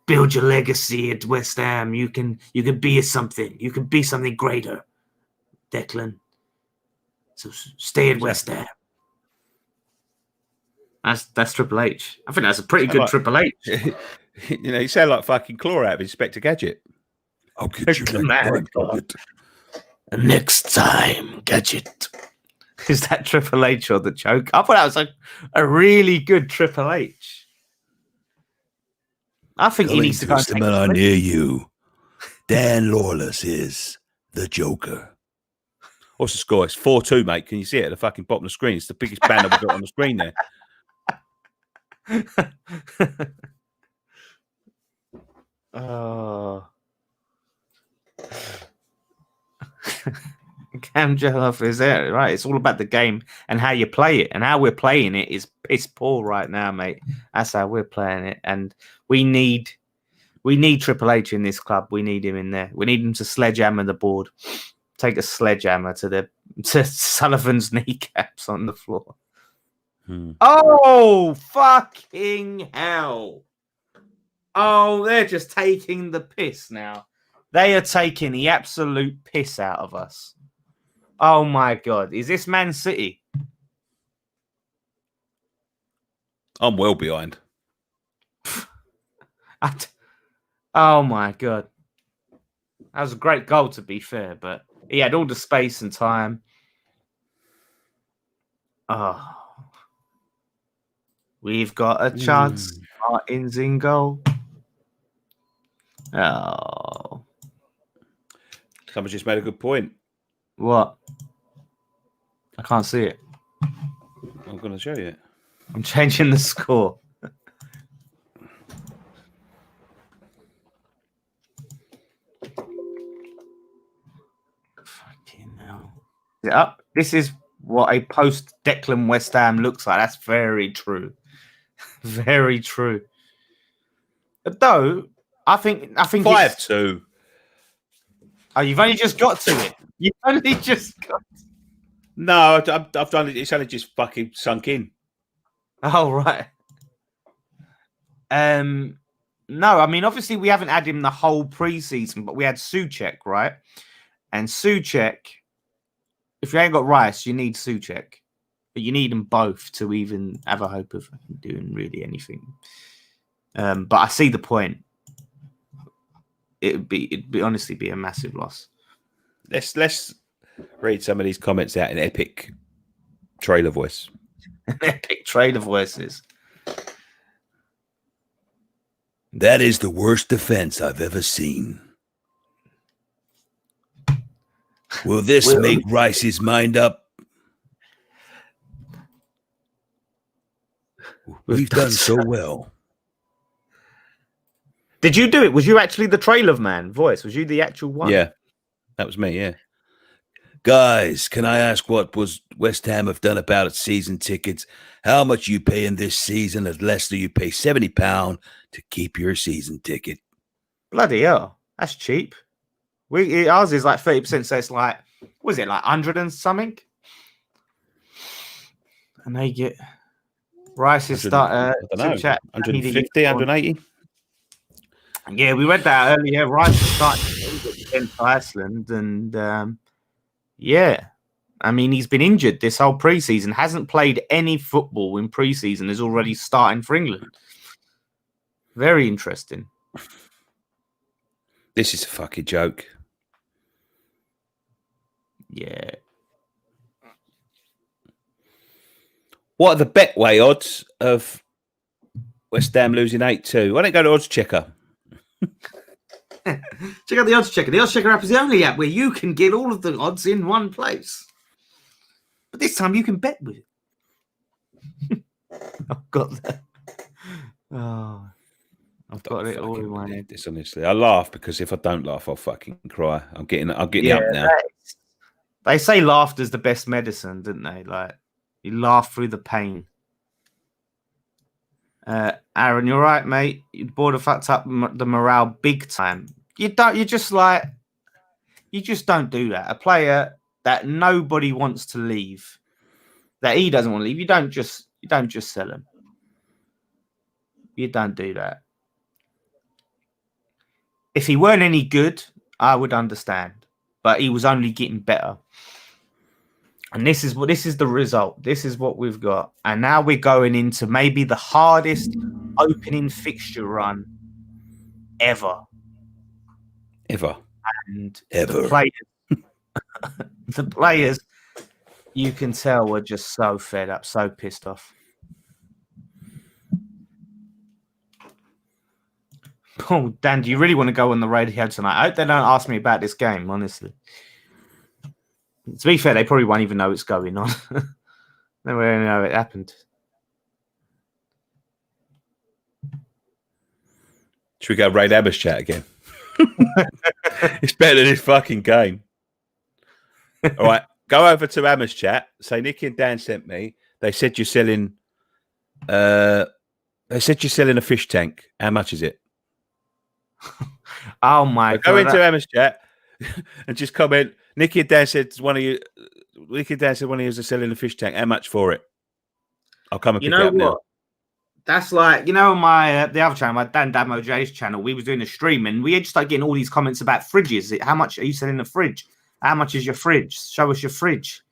build your legacy at West Ham. You can be something. You can be something greater, Declan. So stay at West Ham. That's Triple H. I think that's a pretty good Triple H. You know, you sound like fucking Claw out of Inspector Gadget. I'll get you next time. Next time, Gadget. Is that Triple H or the choke? I thought that was a really good Triple H. I think he needs to go and take a near you. Dan Lawless is the Joker. What's the score? It's 4-2, mate. Can you see it at the fucking bottom of the screen? It's the biggest banner we've got on the screen there. Oh. Cam Jolloff is there, right? It's all about the game and how you play it, and how we're playing it is piss poor right now, mate. That's how we're playing it, and we need Triple H in this club. We need him in there. We need him to sledgehammer the board, take a sledgehammer to Sullivan's kneecaps on the floor. Oh, fucking hell! Oh, they're just taking the piss now. They are taking the absolute piss out of us. Oh my God. Is this Man City? I'm well behind. Oh my God. That was a great goal, to be fair, but he had all the space and time. Oh. We've got a chance. Martin's in goal. Oh. Someone just made a good point. What? I can't see it. I'm going to show you. I'm changing the score. Fucking hell. Is it up? This is what a post Declan West Ham looks like. That's very true. Very true. Though, I think 5-2. Oh, you've only just got to it. You've only just got. No, I've done it. It's only just fucking sunk in. Oh right. No, I mean obviously we haven't had him the whole preseason, but we had Souček, right? And Souček, if you ain't got Rice, you need Souček, but you need them both to even have a hope of doing really anything. But I see the point. It'd honestly be a massive loss. Let's read some of these comments out in epic trailer voice. Epic trailer voices. That is the worst defense I've ever seen. Will this make Rice's mind up? We've done so well. Did you do it? Was you actually the trailer man voice? Was you the actual one? Yeah, that was me, yeah. Guys, can I ask what was West Ham have done about its season tickets? How much you paying this season? At Leicester, you pay £70 to keep your season ticket. Bloody hell, that's cheap. Ours is like 30%, so it's like, was it like 100 and something? And they get Rice's start. 150, 180. Yeah, we read that earlier. Rice is starting against Iceland, and yeah, I mean he's been injured this whole preseason. Hasn't played any football in preseason. Is already starting for England. Very interesting. This is a fucking joke. Yeah. What are the Betway odds of West Ham losing 8-2? Why don't you go to Odds Checker? Check out the Odds Checker. The Odds Checker app is the only app where you can get all of the odds in one place. But this time you can bet with it. I've got that. Oh, I've got it all in my head. This honestly, I laugh because if I don't laugh, I'll fucking cry. I'm getting up now. They say laughter's the best medicine, didn't they? Like you laugh through the pain. Aaron, you're right, mate. Your board have fucked up the morale big time. You just don't do that. A player that nobody wants to leave, that he doesn't want to leave, you don't just sell him. You don't do that. If he weren't any good, I would understand. But he was only getting better. And this is the result. This is what we've got. And now we're going into maybe the hardest opening fixture run ever. And Ever. The players, you can tell, were just so fed up, so pissed off. Oh, Dan, do you really want to go on the radio tonight? I hope they don't ask me about this game, honestly. To be fair, they probably won't even know what's going on. They won't even know it happened. Should we go raid Abba's chat again? It's better than this fucking game. All right, go over to Abba's chat. Say Nicky and Dan sent me. They said you're selling. They said you're selling a fish tank. How much is it? Oh my god! Go into Abba's chat and just comment. Nicky and Dan said one of you. Nicky and Dan said one of you is selling a fish tank. How much for it? I'll come and pick it up now. That's like, you know, my the other channel, my Dan Damo J's channel, we was doing a stream and we just started getting all these comments about fridges. How much are you selling a fridge? How much is your fridge? Show us your fridge.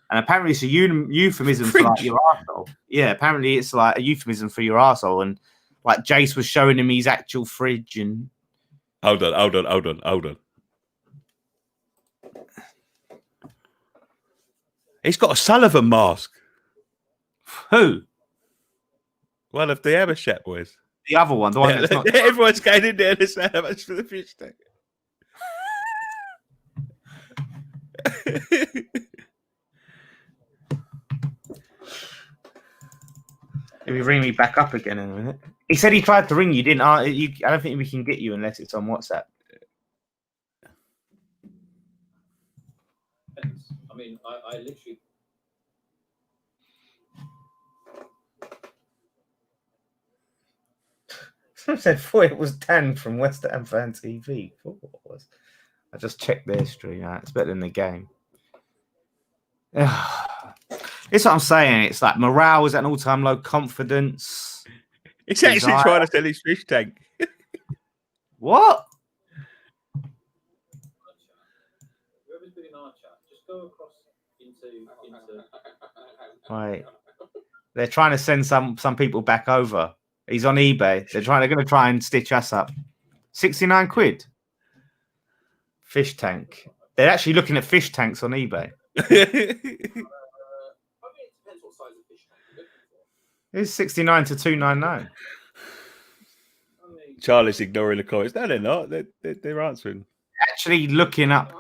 And apparently it's a euphemism for like your arsehole. Yeah, apparently it's like a euphemism for your arsehole. And like Jace was showing him his actual fridge and... Hold on. He's got a Sullivan mask. Who? One of the Abba chat boys. The other one, the one that's not... Everyone's going in there to say how much for the fish tank. If you ring me back up again in a minute. He said he tried to ring you, didn't I? I don't think we can get you unless it's on WhatsApp. I mean, I literally... Someone said, thought it was Dan from West Ham Fan TV. I just checked their stream. It's better than the game. It's what I'm saying. It's like morale is at an all-time low. Confidence. It's actually trying to sell his fish tank. What? Whoever's been in our chat, just go across into... Right. They're trying to send some people back over. He's on eBay. They're going to try and stitch us up. 69 quid. Fish tank. They're actually looking at fish tanks on eBay. It's 69 to 299. Charlie's ignoring the comments. No, they're not. They're answering. Actually looking up.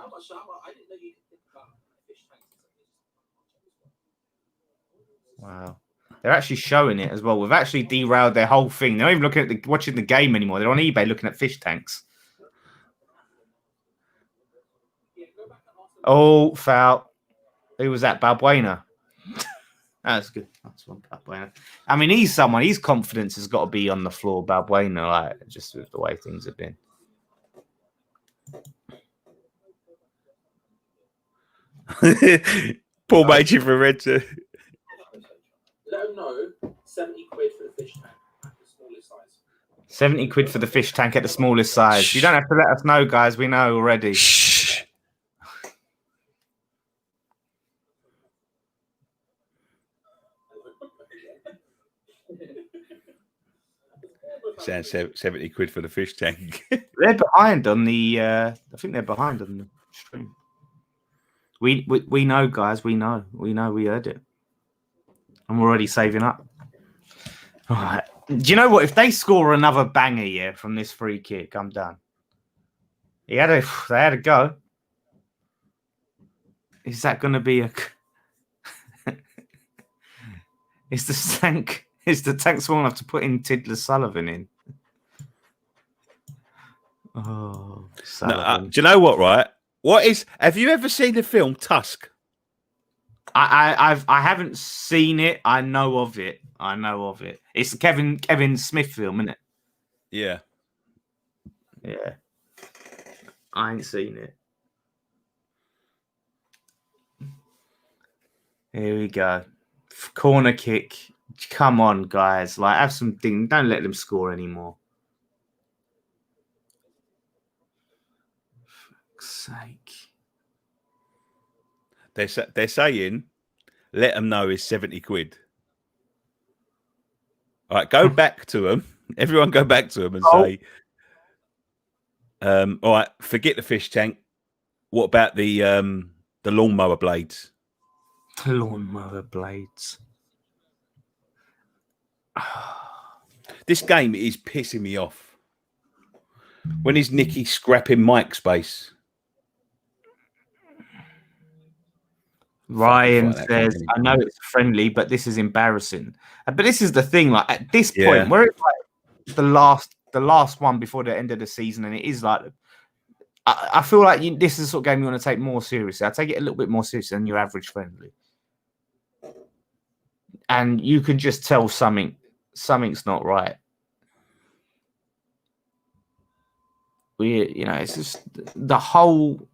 Wow. They're actually showing it as well. We've actually derailed their whole thing. They're not even looking at watching the game anymore. They're on eBay looking at fish tanks. Oh, foul. Who was that? Balbuena. That's good. That's one, Balbuena. I mean, he's someone. His confidence has got to be on the floor, Balbuena, like just with the way things have been. Paul Major for red too. Let them know 70 quid for the fish tank at the smallest size. 70 quid for the fish tank at the smallest size. You don't have to let us know, guys. We know already. Shh. Sounds 70 quid for the fish tank. They're behind on the. I think they're behind on the stream. We know, guys. We know. We heard it. I'm already saving up. All right. Do you know what? If they score another banger, yeah, from this free kick, I'm done. They had a go. Is that going to be a? Is the tank small enough to put in Tiddler Sullivan in? Oh, Sullivan. No, do you know what? Right? Have you ever seen the film Tusk? I haven't seen it. I know of it. It's the Kevin Smith film, isn't it? Yeah. Yeah. I ain't seen it. Here we go. Corner kick. Come on, guys. Like, have some thing. Don't let them score anymore. For fuck's sake. They're saying, let them know it's 70 quid. All right, go back to them. Everyone go back to them and say, All right, forget the fish tank. What about the lawnmower blades? The lawnmower blades. This game is pissing me off. When is Nicky scrapping mic space? Ryan says, I know it's friendly, but this is embarrassing. But this is the thing, like at this point, where it's like the last one before the end of the season, and it is like I feel like this is the sort of game you want to take more seriously. I take it a little bit more seriously than your average friendly. And you can just tell something's not right. It's just the whole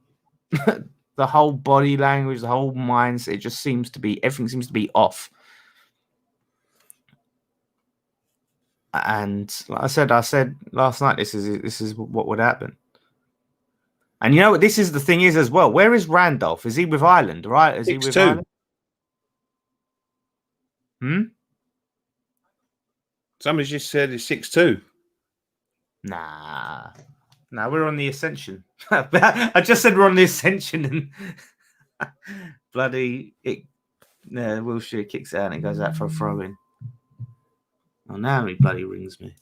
the whole body language, the whole mindset, it just seems to be, everything seems to be off. And like I said last night, this is what would happen. And you know what? This is the thing is as well. Where is Randolph? Is he with Ireland? Right? Is he with Ireland? Somebody just said it's 6-2. Nah, we're on the Ascension. I just said we're on the Ascension, and bloody it. Wilshire kicks out and it goes out for a throw in. Oh, now he bloody rings me.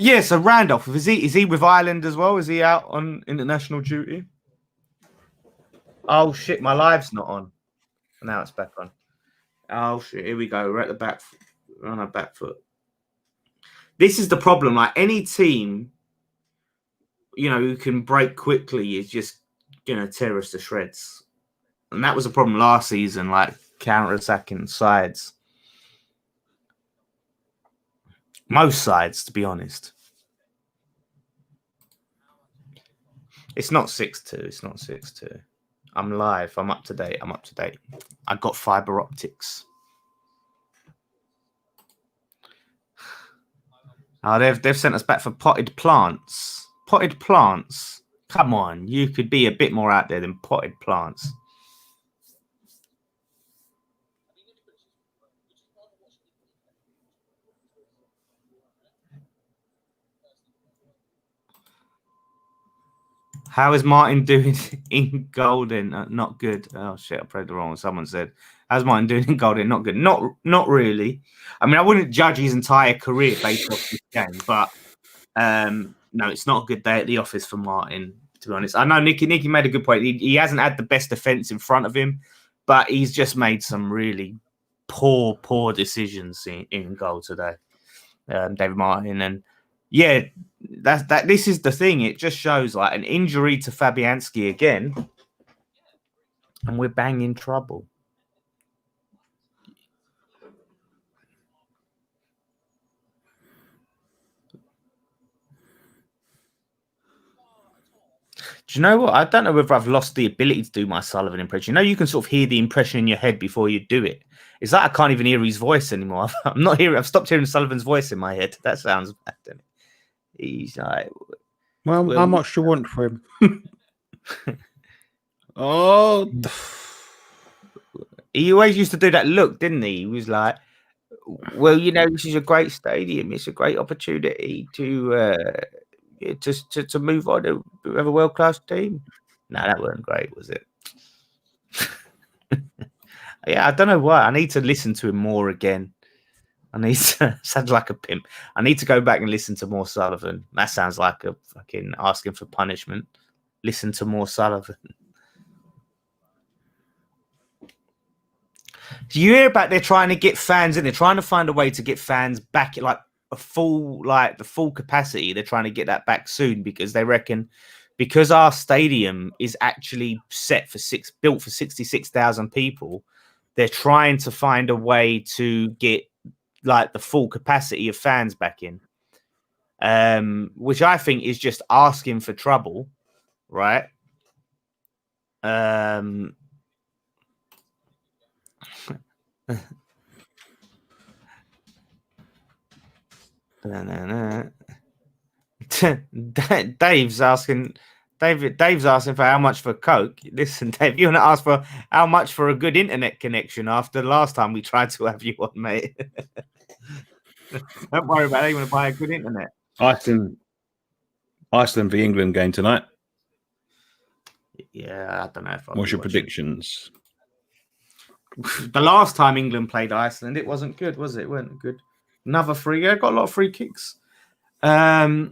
Yeah, so Randolph, is he with Ireland as well? Is he out on international duty? Oh shit, my live's not on. Now it's back on. Oh shit, here we go. We're at the back. We're on our back foot. This is the problem. Like any team, who can break quickly is just gonna tear us to shreds. And that was a problem last season, like counter-attacking sides. Most sides, to be honest. It's not 6-2. It's not 6-2. I'm live. I'm up to date. I got fiber optics. Oh, they've sent us back for potted plants. Potted plants. Come on, you could be a bit more out there than potted plants. How is Martin doing in Golden? Not good. Oh shit, I prayed the wrong one. Someone said, how's Martin doing in Golden? Not good. Not really. I mean, I wouldn't judge his entire career based off this game, but no, it's not a good day at the office for Martin, to be honest. I know Nicky made a good point. He hasn't had the best defense in front of him, but he's just made some really poor decisions in goal today. David Martin, and yeah, this is the thing. It just shows like an injury to Fabianski again, and we're banging trouble. Do you know what? I don't know whether I've lost the ability to do my Sullivan impression. You can sort of hear the impression in your head before you do it. It's like I can't even hear his voice anymore. I'm not hearing. I've stopped hearing Sullivan's voice in my head. That sounds bad, doesn't it? He's like, well, how much do you want for him? Oh, he always used to do that look, didn't he? He was like, well, this is a great stadium. It's a great opportunity to move on to have a world-class team. No, that wasn't great, was it? Yeah, I don't know why. I need to listen to him more again. I need to sound like a pimp. I need to go back and listen to more Sullivan. That sounds like a fucking asking for punishment. Listen to more Sullivan. Do you hear about they're trying to get fans in? They're trying to find a way to get fans back at like the full capacity. They're trying to get that back soon because they reckon because our stadium is actually built for 66,000 people. They're trying to find a way to get like the full capacity of fans back in, which I think is just asking for trouble, right? Dave's asking for how much for Coke. Listen, Dave, you want to ask for how much for a good internet connection after the last time we tried to have you on, mate? Don't worry about it. You want to buy a good internet. Iceland v England game tonight. Yeah, I don't know if I. What's your predictions? The last time England played Iceland, it wasn't good, was it? It wasn't good. Another free. Yeah, got a lot of free kicks. Yeah,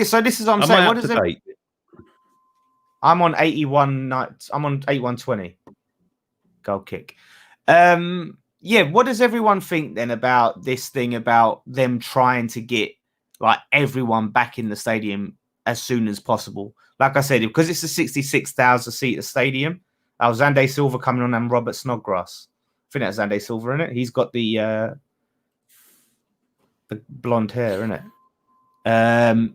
so this is what I'm saying. What is it? I'm on 81 nights. I'm on 81-20 goal kick. Yeah, what does everyone think then about this thing about them trying to get like everyone back in the stadium as soon as possible? Like I said, because it's a 66,000 seat stadium. Zande Silva coming on and Robert Snodgrass. I think that's Zande Silva, isn't it? He's got the blonde hair, isn't it?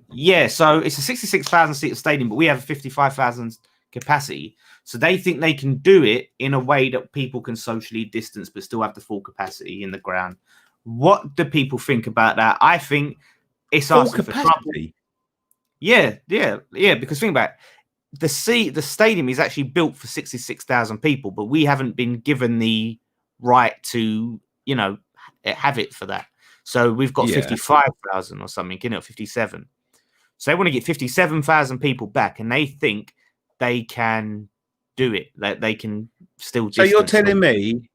Yeah, so it's a 66,000 seat stadium, but we have a 55,000 capacity. So they think they can do it in a way that people can socially distance but still have the full capacity in the ground. What do people think about that? I think it's full asking capacity. for trouble. Yeah. Because think about it. The stadium is actually built for 66,000 people, but we haven't been given the right to, have it for that. So we've got 55,000 or something, 57. So they want to get 57,000 people back, and they think they can do it. That they can still. So you're telling me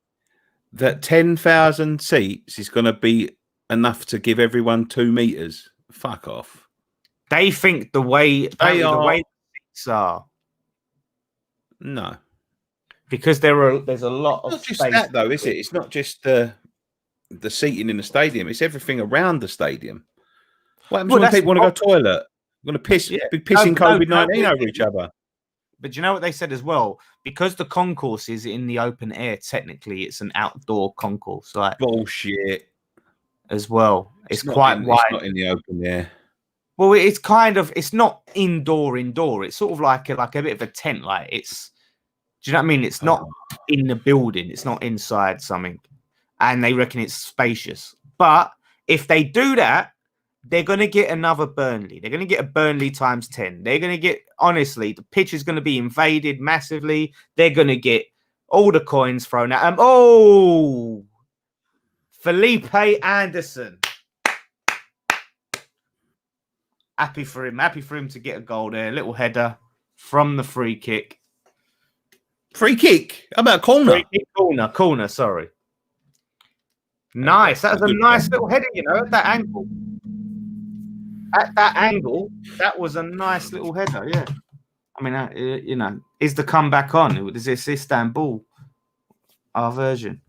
that 10,000 seats is going to be enough to give everyone 2 meters? Fuck off. They think the way the seats are. No, because there's a lot of not just space. that though, is it? It's not just the seating in the stadium; it's everything around the stadium. What happens when people want to go to the toilet? We're going to be pissing COVID-19 over each other. But you know what they said as well? Because the concourse is in the open air, technically it's an outdoor concourse. Like bullshit. As well, it's quite wide. It's not in the open air. Well, it's not indoor. It's sort of like a bit of a tent. Like it's, do you know what I mean? It's not in the building. It's not inside something. And they reckon it's spacious. But if they do that, they're going to get another Burnley. They're going to get a Burnley times 10. They're going to get, honestly, the pitch is going to be invaded massively. They're going to get all the coins thrown at them. Oh, Felipe Anderson. Happy for him to get a goal there. Little header from the free kick. Free kick? How about corner? Free kick, corner, sorry. Nice. That was a nice little header, at that angle. At that angle, that was a nice little header, yeah. I mean, is the comeback on? Is this Istanbul, our version?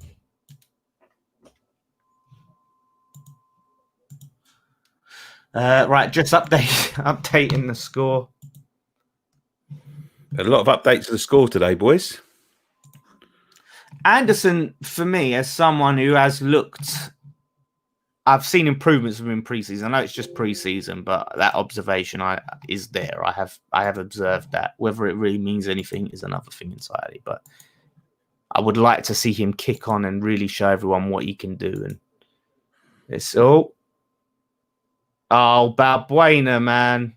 Right, just updating the score. A lot of updates to the score today, boys. Anderson, for me, as someone who has looked, I've seen improvements within preseason. I know it's just preseason, but that observation is there. I have observed that. Whether it really means anything is another thing entirely. But I would like to see him kick on and really show everyone what he can do. And it's Balbuena, man.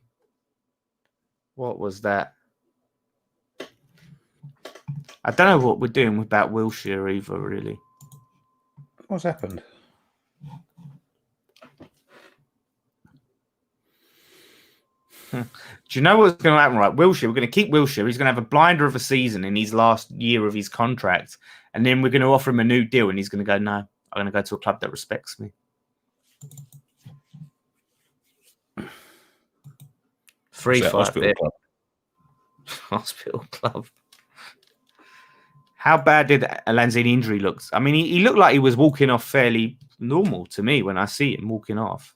What was that? I don't know what we're doing without Wilshere either, really. What's happened? Do you know what's going to happen, right? Wilshere, we're going to keep Wilshere. He's going to have a blinder of a season in his last year of his contract. And then we're going to offer him a new deal. And he's going to go, no, I'm going to go to a club that respects me. 3-5 there. Hospital club. How bad did Lanzini injury look? I mean, he looked like he was walking off fairly normal to me when I see him walking off.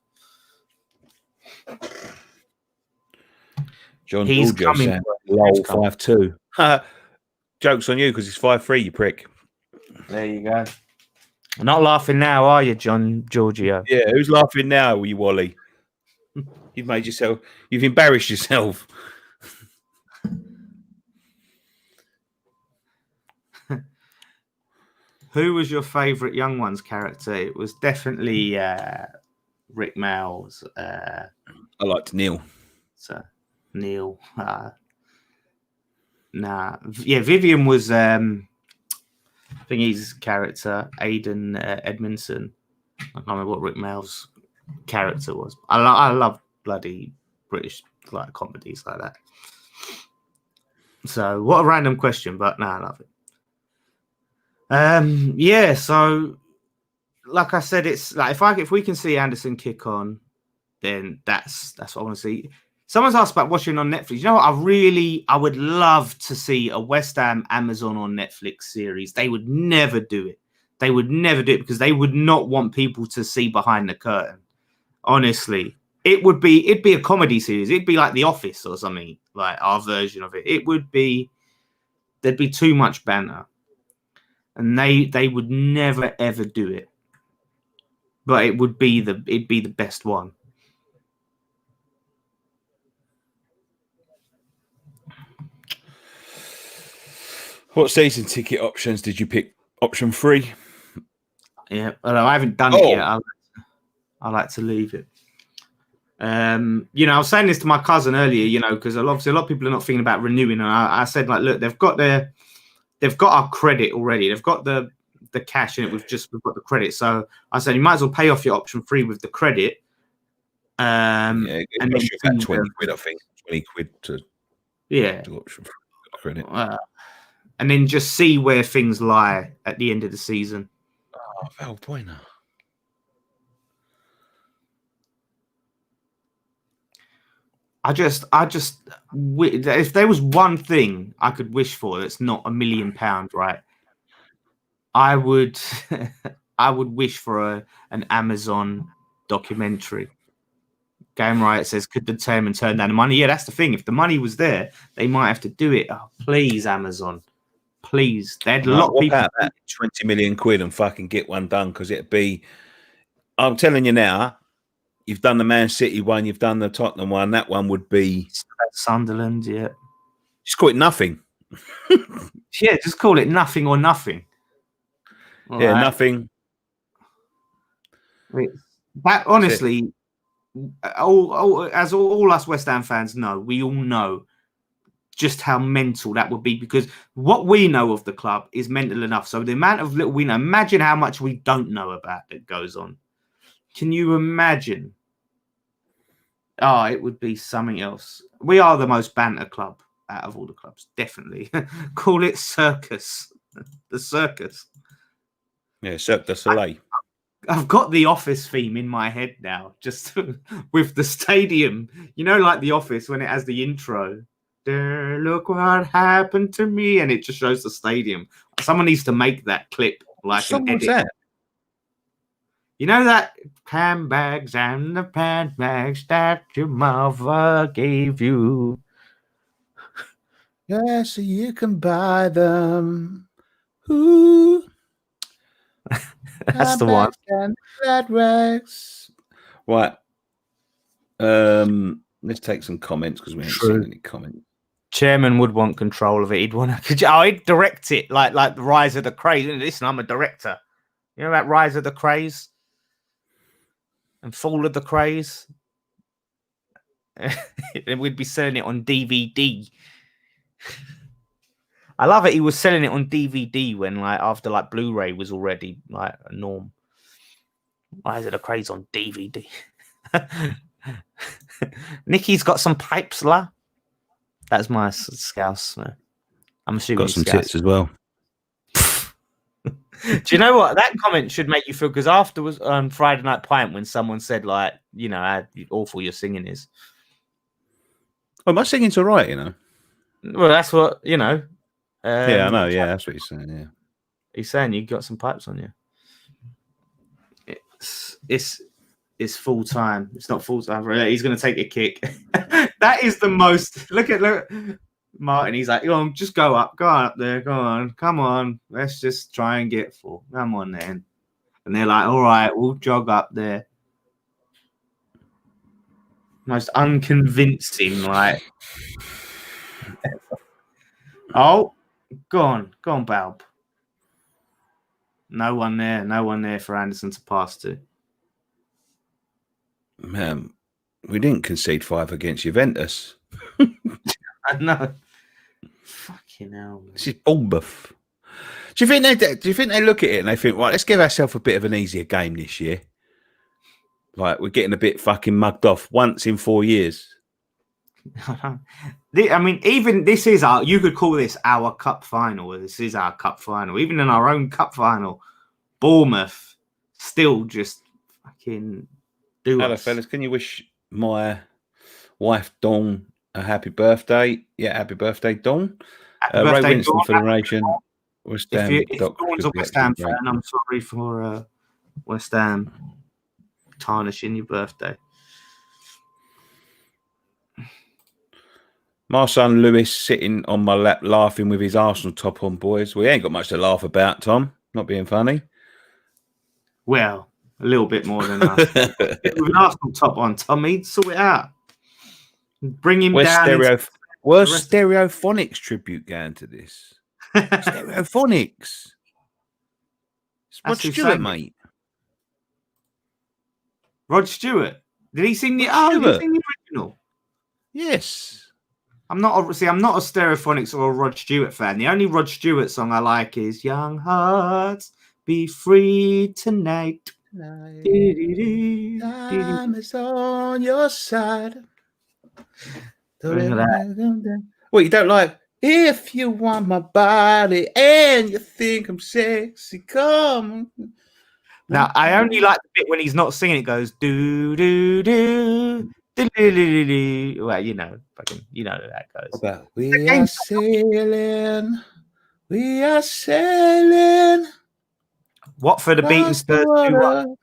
John Giorgio saying, lol, 5'2". Joke's on you because he's 5'3", you prick. There you go. Not laughing now, are you, John Giorgio? Yeah, who's laughing now, you Wally? You've embarrassed yourself. Who was your favourite Young Ones character? It was definitely Rick Miles. I liked Neil. So Neil. Yeah, Vivian was think his character, Aidan Edmondson. I can't remember what Rick Mail's character was. I love bloody British like comedies like that. So what a random question, but no, I love it. Yeah, so like I said, it's like if we can see Anderson kick on, then that's what I want to see. Someone's asked about watching on Netflix. You know what? I would love to see a West Ham Amazon on Netflix series. They would never do it. They would never do it because they would not want people to see behind the curtain. Honestly, it'd be a comedy series. It'd be like The Office or something, like our version of it. There'd be too much banter, and they would never ever do it. But it'd be the best one. What season ticket options did you pick? Option 3? Yeah, although I haven't done it yet. I like to leave it. You know, I was saying this to my cousin earlier, you know, because obviously a lot of people are not thinking about renewing. And I said, like, look, they've got our credit already. They've got the cash in it. We've got the credit. So I said, you might as well pay off your option 3 with the credit. And then about 20 quid, I think. 20 quid to option 3 credit. And then just see where things lie at the end of the season. Oh, Val Bueno. If there was one thing I could wish for that's not £1 million, right? I would wish for an Amazon documentary. Game Riot says, could determine turn down the money? Yeah, that's the thing. If the money was there, they might have to do it. Oh, please, Amazon. Please. They'd lock people out that 20 million quid and fucking get one done, because it'd be, I'm telling you now, you've done the Man City one, you've done the Tottenham one, that one would be Sunderland, yeah. Just call it nothing. Yeah, just call it nothing or nothing. Yeah, right. Nothing. That honestly, all us West Ham fans know, we all know just how mental that would be, because what we know of the club is mental enough. So the amount of little we know, imagine how much we don't know about that goes on. Can you imagine? Oh, it would be something else. We are the most banter club out of all the clubs, definitely. Call it circus. The circus. Yeah, Cirque du Soleil. I've got the Office theme in my head now, just with the stadium. You know, like The Office when it has the intro. There, look what happened to me, and it just shows the stadium. Someone needs to make that clip, like an edit. That? You know that handbags and the pant bags that your mother gave you. Yeah, so you can buy them. Ooh. That's the one. And red rags. Right. Let's take some comments because we haven't seen any comments. Chairman would want control of it. He'd want to. He'd direct it like the Rise of the Craze. Listen, I'm a director. You know about Rise of the Craze and Fall of the Craze. And we'd be selling it on DVD. I love it. He was selling it on DVD when, like, after like Blu-ray was already like a norm. Rise of the Craze on DVD. Nicky's got some pipes, la. That's my scouse. I'm assuming got some tits as well. Do you know what? That comment should make you feel, because afterwards on Friday Night Pint, when someone said, like, you know, how awful your singing is. Well, my singing's all right, you know. Well, that's what, you know. Yeah, I know. Yeah, that's what he's saying. Yeah, he's saying you got some pipes on you. It's full time. It's not full time. He's going to take a kick. That is the most. Look, Martin. He's like, oh, just go up there. Go on, come on. Let's just try and get full. Come on then. And they're like, all right, we'll jog up there. Most unconvincing, like. Oh, go on, Balb. No one there for Anderson to pass to. Man, we didn't concede 5 against Juventus. I know. Fucking hell. Man. This is Bournemouth. Do you think they look at it and they think, right, let's give ourselves a bit of an easier game this year? Like, we're getting a bit fucking mugged off once in 4 years. I mean, even this is you could call this our cup final. This is our cup final. Even in our own cup final, Bournemouth still just fucking do Hello, us. fellas. Can you wish my wife, Dawn, a happy birthday? Yeah, happy birthday, Dawn. Happy Ray birthday, Winston Dawn. for the nation. West Ham. If Dawn's a West Ham fan, I'm sorry for West Ham tarnishing your birthday. My son Lewis sitting on my lap laughing with his Arsenal top on, boys. We ain't got much to laugh about, Tom. Not being funny. Well, a little bit more than us. With an Arsenal top on, Tommy, sort it out. Bring him down. Where's Stereophonics tribute going to this? Stereophonics. It's Rod Stewart, mate. Rod Stewart. Did he sing the? Rod Did he sing the original? Yes. I'm not a Stereophonics or a Rod Stewart fan. The only Rod Stewart song I like is "Young Hearts Be Free Tonight." Time is on your side. What, you don't like? If you want my body and you think I'm sexy, come. Now, I only like the bit when he's not singing. It goes do do do do do do do. Well, you know how that goes. We are sailing. We are sailing. Watford are beating Spurs 2-1.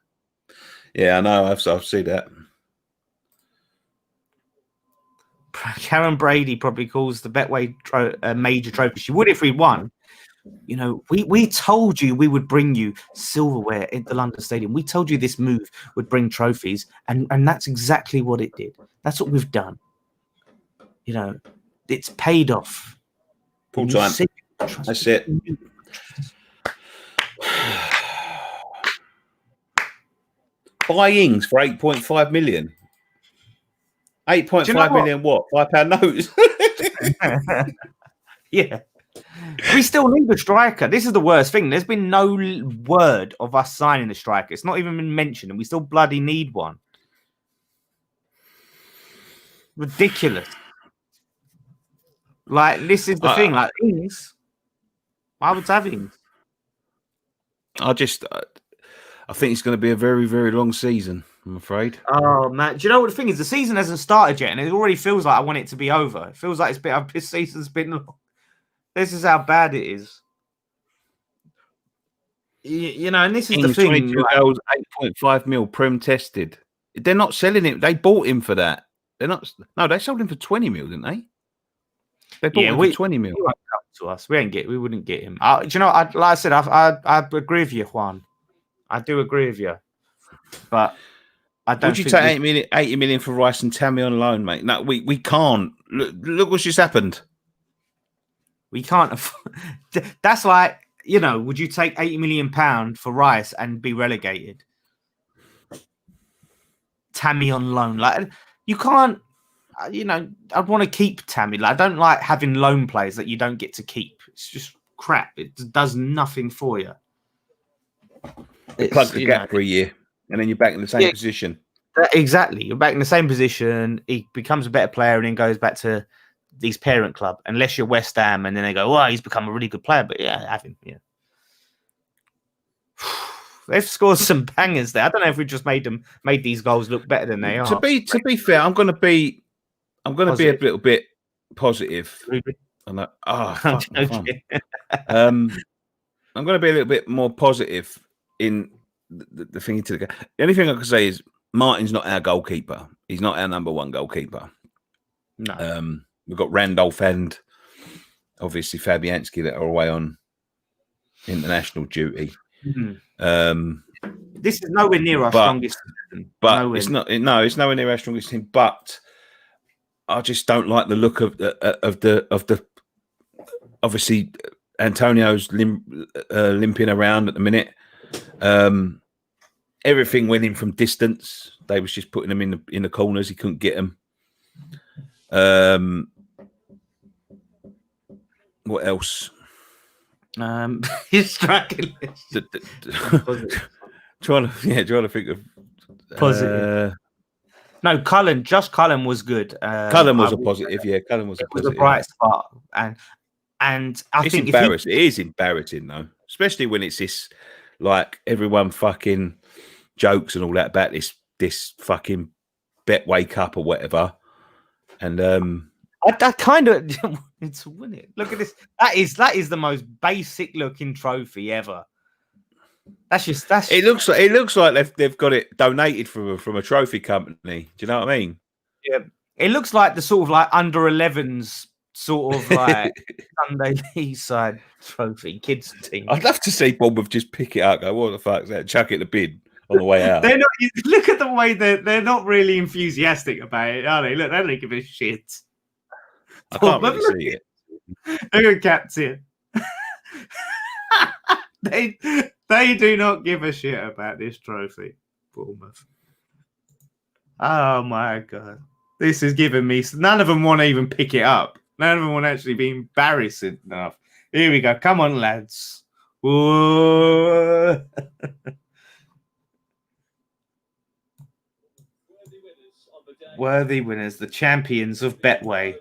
Yeah, I know. I've seen that. Karen Brady probably calls the Betway major trophy. She would if we won. You know, we told you we would bring you silverware at the London Stadium. We told you this move would bring trophies, and that's exactly what it did. That's what we've done. You know, it's paid off. Full time. That's it. Buy Ings for 8.5 million. 8.5 million what? £5 notes. Yeah. We still need a striker. This is the worst thing. There's been no word of us signing a striker. It's not even been mentioned, and we still bloody need one. Ridiculous. Like, this is the thing. Like, Ings, I would have Ings. I think it's going to be a very, very long season, I'm afraid. Oh, man. Do you know what the thing is? The season hasn't started yet, and it already feels like I want it to be over. It feels like this season's been long. This is how bad it is. You know, and this is the thing. 22 goals, 8.5 mil, Prem tested. They're not selling it. They bought him for that. They're not. No, they sold him for 20 mil, didn't they? They bought him for 20 mil. He won't come to us. We wouldn't get him. Do you know? Like I said, I agree with you, Juan. I do agree with you, but I don't. Would you take 80 million for Rice and Tammy on loan, mate? No, we can't. Look what's just happened. We can't afford. That's like, you know, would you take £80 million for Rice and be relegated? Tammy on loan, like, you can't. You know, I'd want to keep Tammy. Like, I don't like having loan players that you don't get to keep. It's just crap. It does nothing for you. Plug the gap for a year, and then you're back in the same position. Exactly. You're back in the same position. He becomes a better player and then goes back to his parent club. Unless you're West Ham, and then they go, "Well, he's become a really good player." But yeah, have him. Yeah. They've scored some bangers there. I don't know if we just made these goals look better than they are. To be fair, I'm going to be a little bit positive. I'm like, I'm going to be a little bit more positive in the thing. The only thing I can say is Martin's not our goalkeeper. He's not our number one goalkeeper. No. We've got Randolph and obviously Fabianski that are away on international duty. Mm-hmm. This is nowhere near our strongest team. But it's not. No, it's nowhere near our strongest team. But I just don't like the look of the. Obviously, Antonio's limping around at the minute. Everything went in from distance. They was just putting them in the corners. He couldn't get them. What else? He's striking. trying to think of Positive. No, Josh Cullen was good. Cullen was a positive. Yeah, Cullen was a positive. Was a bright spot, and I think embarrassing. It is embarrassing though, especially when it's this like everyone fucking jokes and all that about this fucking Betway Cup or whatever, and I kind of to win it. Look at this. That is the most basic looking trophy ever. It looks like they've got it donated from a trophy company. Do you know what I mean? Yeah. It looks like the sort of like under 11s sort of like Sunday League side trophy kids team. I'd love to see Bournemouth just pick it up. Go, what the fuck's that? Chuck it in the bin on the way out. They're not. Look at the way they're not really enthusiastic about it, are they? Look, they don't give a shit. I can't really see it. Look at Captain. They do not give a shit about this trophy, Bournemouth. Oh my god, this is giving me. None of them want to even pick it up. None of them want to actually be embarrassed enough. Here we go. Come on, lads. Whoa. Worthy winners, the champions of Betway.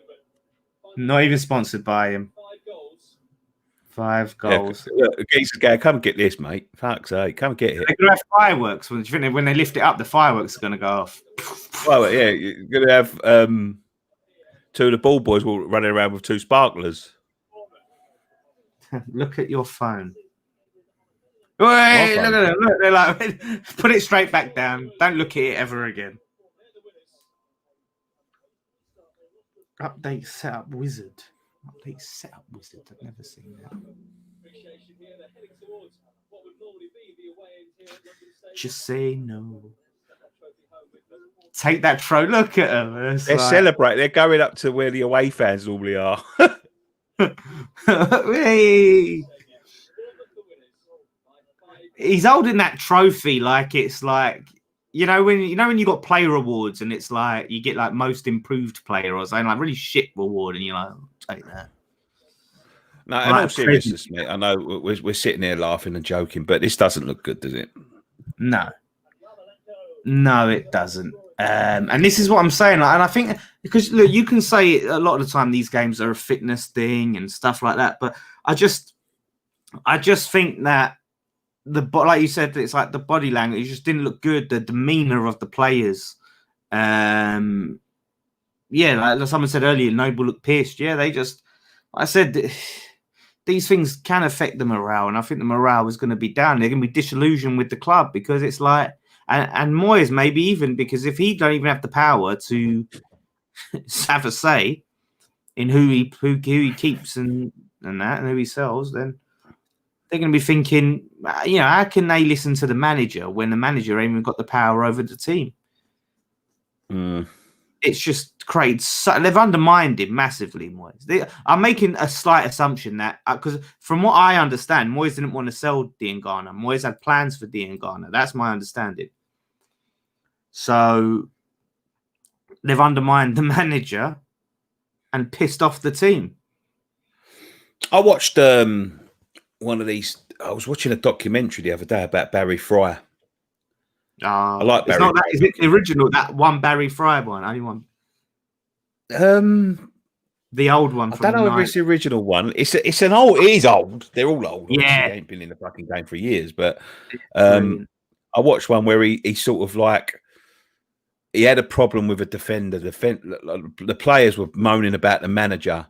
Not even sponsored by him. 5 goals. Yeah, Geezer's going, come get this, mate. Fuck's sake, come get it. They're going to have fireworks. When they lift it up, the fireworks are going to go off. Well, yeah, you're going to have 2 of the ball boys running around with 2 sparklers. Look at your phone. Wait, look at them. Look, they're like, put it straight back down. Don't look at it ever again. Update setup wizard. Update setup wizard. I've never seen that. Just say no. Take that throw. Look at them. They're celebrating. They're going up to where the away fans normally are. Hey. He's holding that trophy like it's like when you got player awards and it's like you get like most improved player or something like really shit reward and you're like, I'll take that. No, in all seriousness, mate, I know we're sitting here laughing and joking, but this doesn't look good, does it? No, it doesn't. And this is what I'm saying, and I think because look, you can say a lot of the time these games are a fitness thing and stuff like that, but I just think that like you said, it's like the body language just didn't look good. The demeanor of the players, like someone said earlier, Noble looked pissed. Yeah, I said these things can affect the morale, and I think the morale is going to be down. They're going to be disillusioned with the club because it's like, and Moyes maybe even because if he don't even have the power to have a say in who he keeps and who he sells, then they're going to be thinking, how can they listen to the manager when the manager ain't even got the power over the team? It's just created. They've undermined him massively, Moyes. I'm making a slight assumption that because from what I understand, Moyes didn't want to sell Diangana. Moyes had plans for Diangana. That's my understanding. So they've undermined the manager and pissed off the team. I watched one of these. I was watching a documentary the other day about Barry Fry. I like Barry. Is it the original? That one Barry Fry one, only one. The old one. I don't know if it's the original one. It's an old. It is old. They're all old. Yeah, he ain't been in the fucking game for years. But I watched one where he sort of like he had a problem with a defender. The players were moaning about the manager,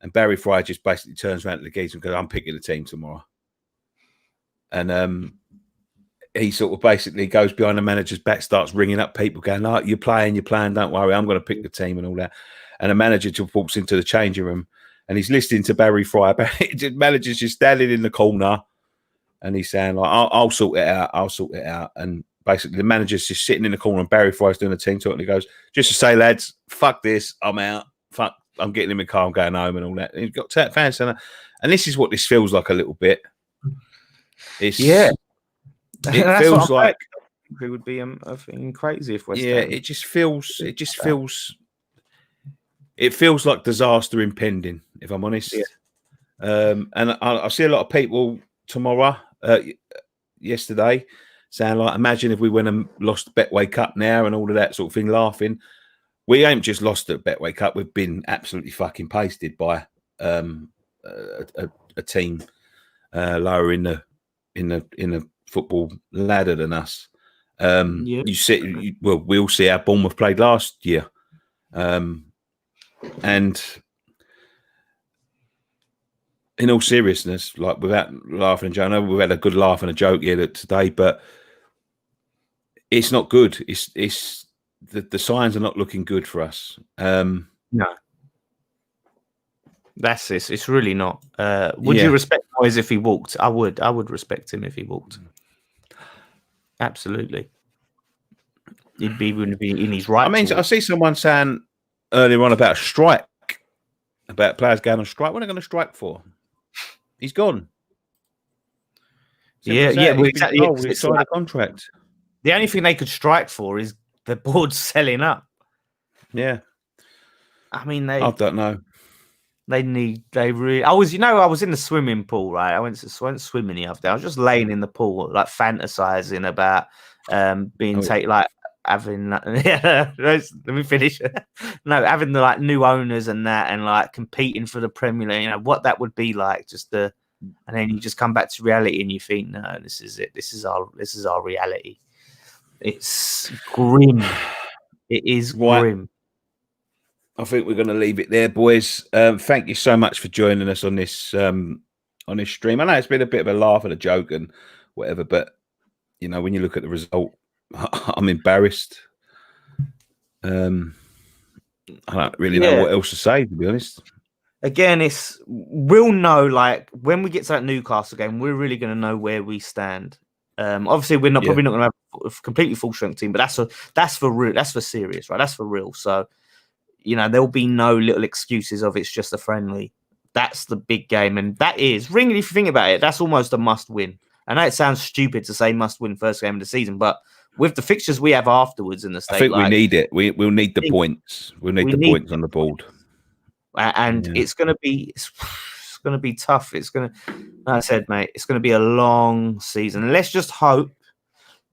and Barry Fry just basically turns around to the geezer and goes, "I'm picking the team tomorrow." And he sort of basically goes behind the manager's back, starts ringing up people, going, "Oh, you're playing, don't worry, I'm going to pick the team and all that." And the manager just walks into the changing room and he's listening to Barry Fry. The manager's just standing in the corner and he's saying, like, I'll sort it out. And basically the manager's just sitting in the corner and Barry Fry's doing a team talk and he goes, "Just to say, lads, fuck this, I'm out. Fuck, I'm getting in my car, I'm going home," and all that. And he's got fans. And this is what this feels like a little bit. It feels like it would be crazy if West Ham. It feels like disaster impending, if I'm honest. And I see a lot of people tomorrow, yesterday, saying like, imagine if we went and lost the Betway Cup now and all of that sort of thing, laughing. We ain't just lost the Betway Cup; we've been absolutely fucking pasted by a team lower in the football ladder than us. You see, well, we all see how Bournemouth played last year, and in all seriousness, like without laughing and joking, I know we've had a good laugh and a joke here today, but it's not good. It's the signs are not looking good for us. No, that's it. It's really not. Would you respect Moyes if he walked? I would. I would respect him if he walked. Absolutely. He'd be in his right. I mean, I see someone saying earlier on about a strike, about players going on strike. What are they going to strike for? He's gone. Yeah. Well, exactly. He's signed a contract. The only thing they could strike for is the board selling up. Yeah. I mean, I don't know. I was in the swimming pool, right? I went swimming the other day. I was just laying in the pool, like fantasizing about being having let me finish. No, having the like new owners and that, and like competing for the Premier League, what that would be like, and then you just come back to reality and you think, no, this is it. This is our reality. It's grim. It is grim. I think we're going to leave it there, boys. Thank you so much for joining us on this stream. I know it's been a bit of a laugh and a joke and whatever, but when you look at the result, I'm embarrassed. I don't really know what else to say, to be honest. Again, we'll know, like, when we get to that Newcastle game, we're really going to know where we stand. Obviously, we're probably not going to have a completely full strength team, but that's for real. That's for serious, right? That's for real. So, there'll be no little excuses of it's just a friendly. That's the big game, and that is, really, if you think about it, that's almost a must-win. I know it sounds stupid to say must-win first game of the season, but with the fixtures we have afterwards in the state, I think we need it. We'll need the points. We'll need the points on the board, and it's going to be tough. It's going to, like I said, mate, it's going to be a long season. Let's just hope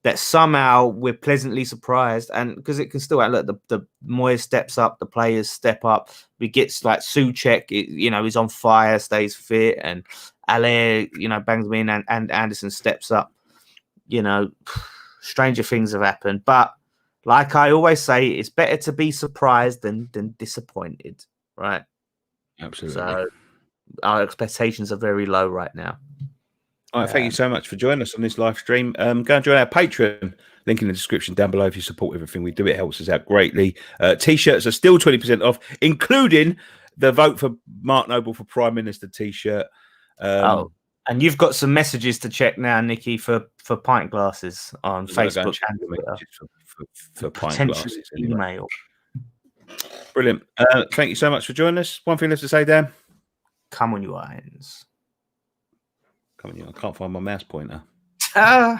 that somehow we're pleasantly surprised, and because it can still look, the Moyes steps up, the players step up. We get like Souček, he's on fire, stays fit, and Ale, bangs me in, and Anderson steps up. Stranger things have happened, but like I always say, it's better to be surprised than disappointed, right? Absolutely. So our expectations are very low right now. All right, thank you so much for joining us on this live stream. Go and join our Patreon. Link in the description down below if you support everything we do. It helps us out greatly. T-shirts are still 20% off, including the vote for Mark Noble for Prime Minister T-shirt. And you've got some messages to check now, Nikki, for pint glasses on Facebook and for pint glasses. Email. Brilliant. Thank you so much for joining us. One thing left to say, Dan. Come on, you irons. I can't find my mouse pointer.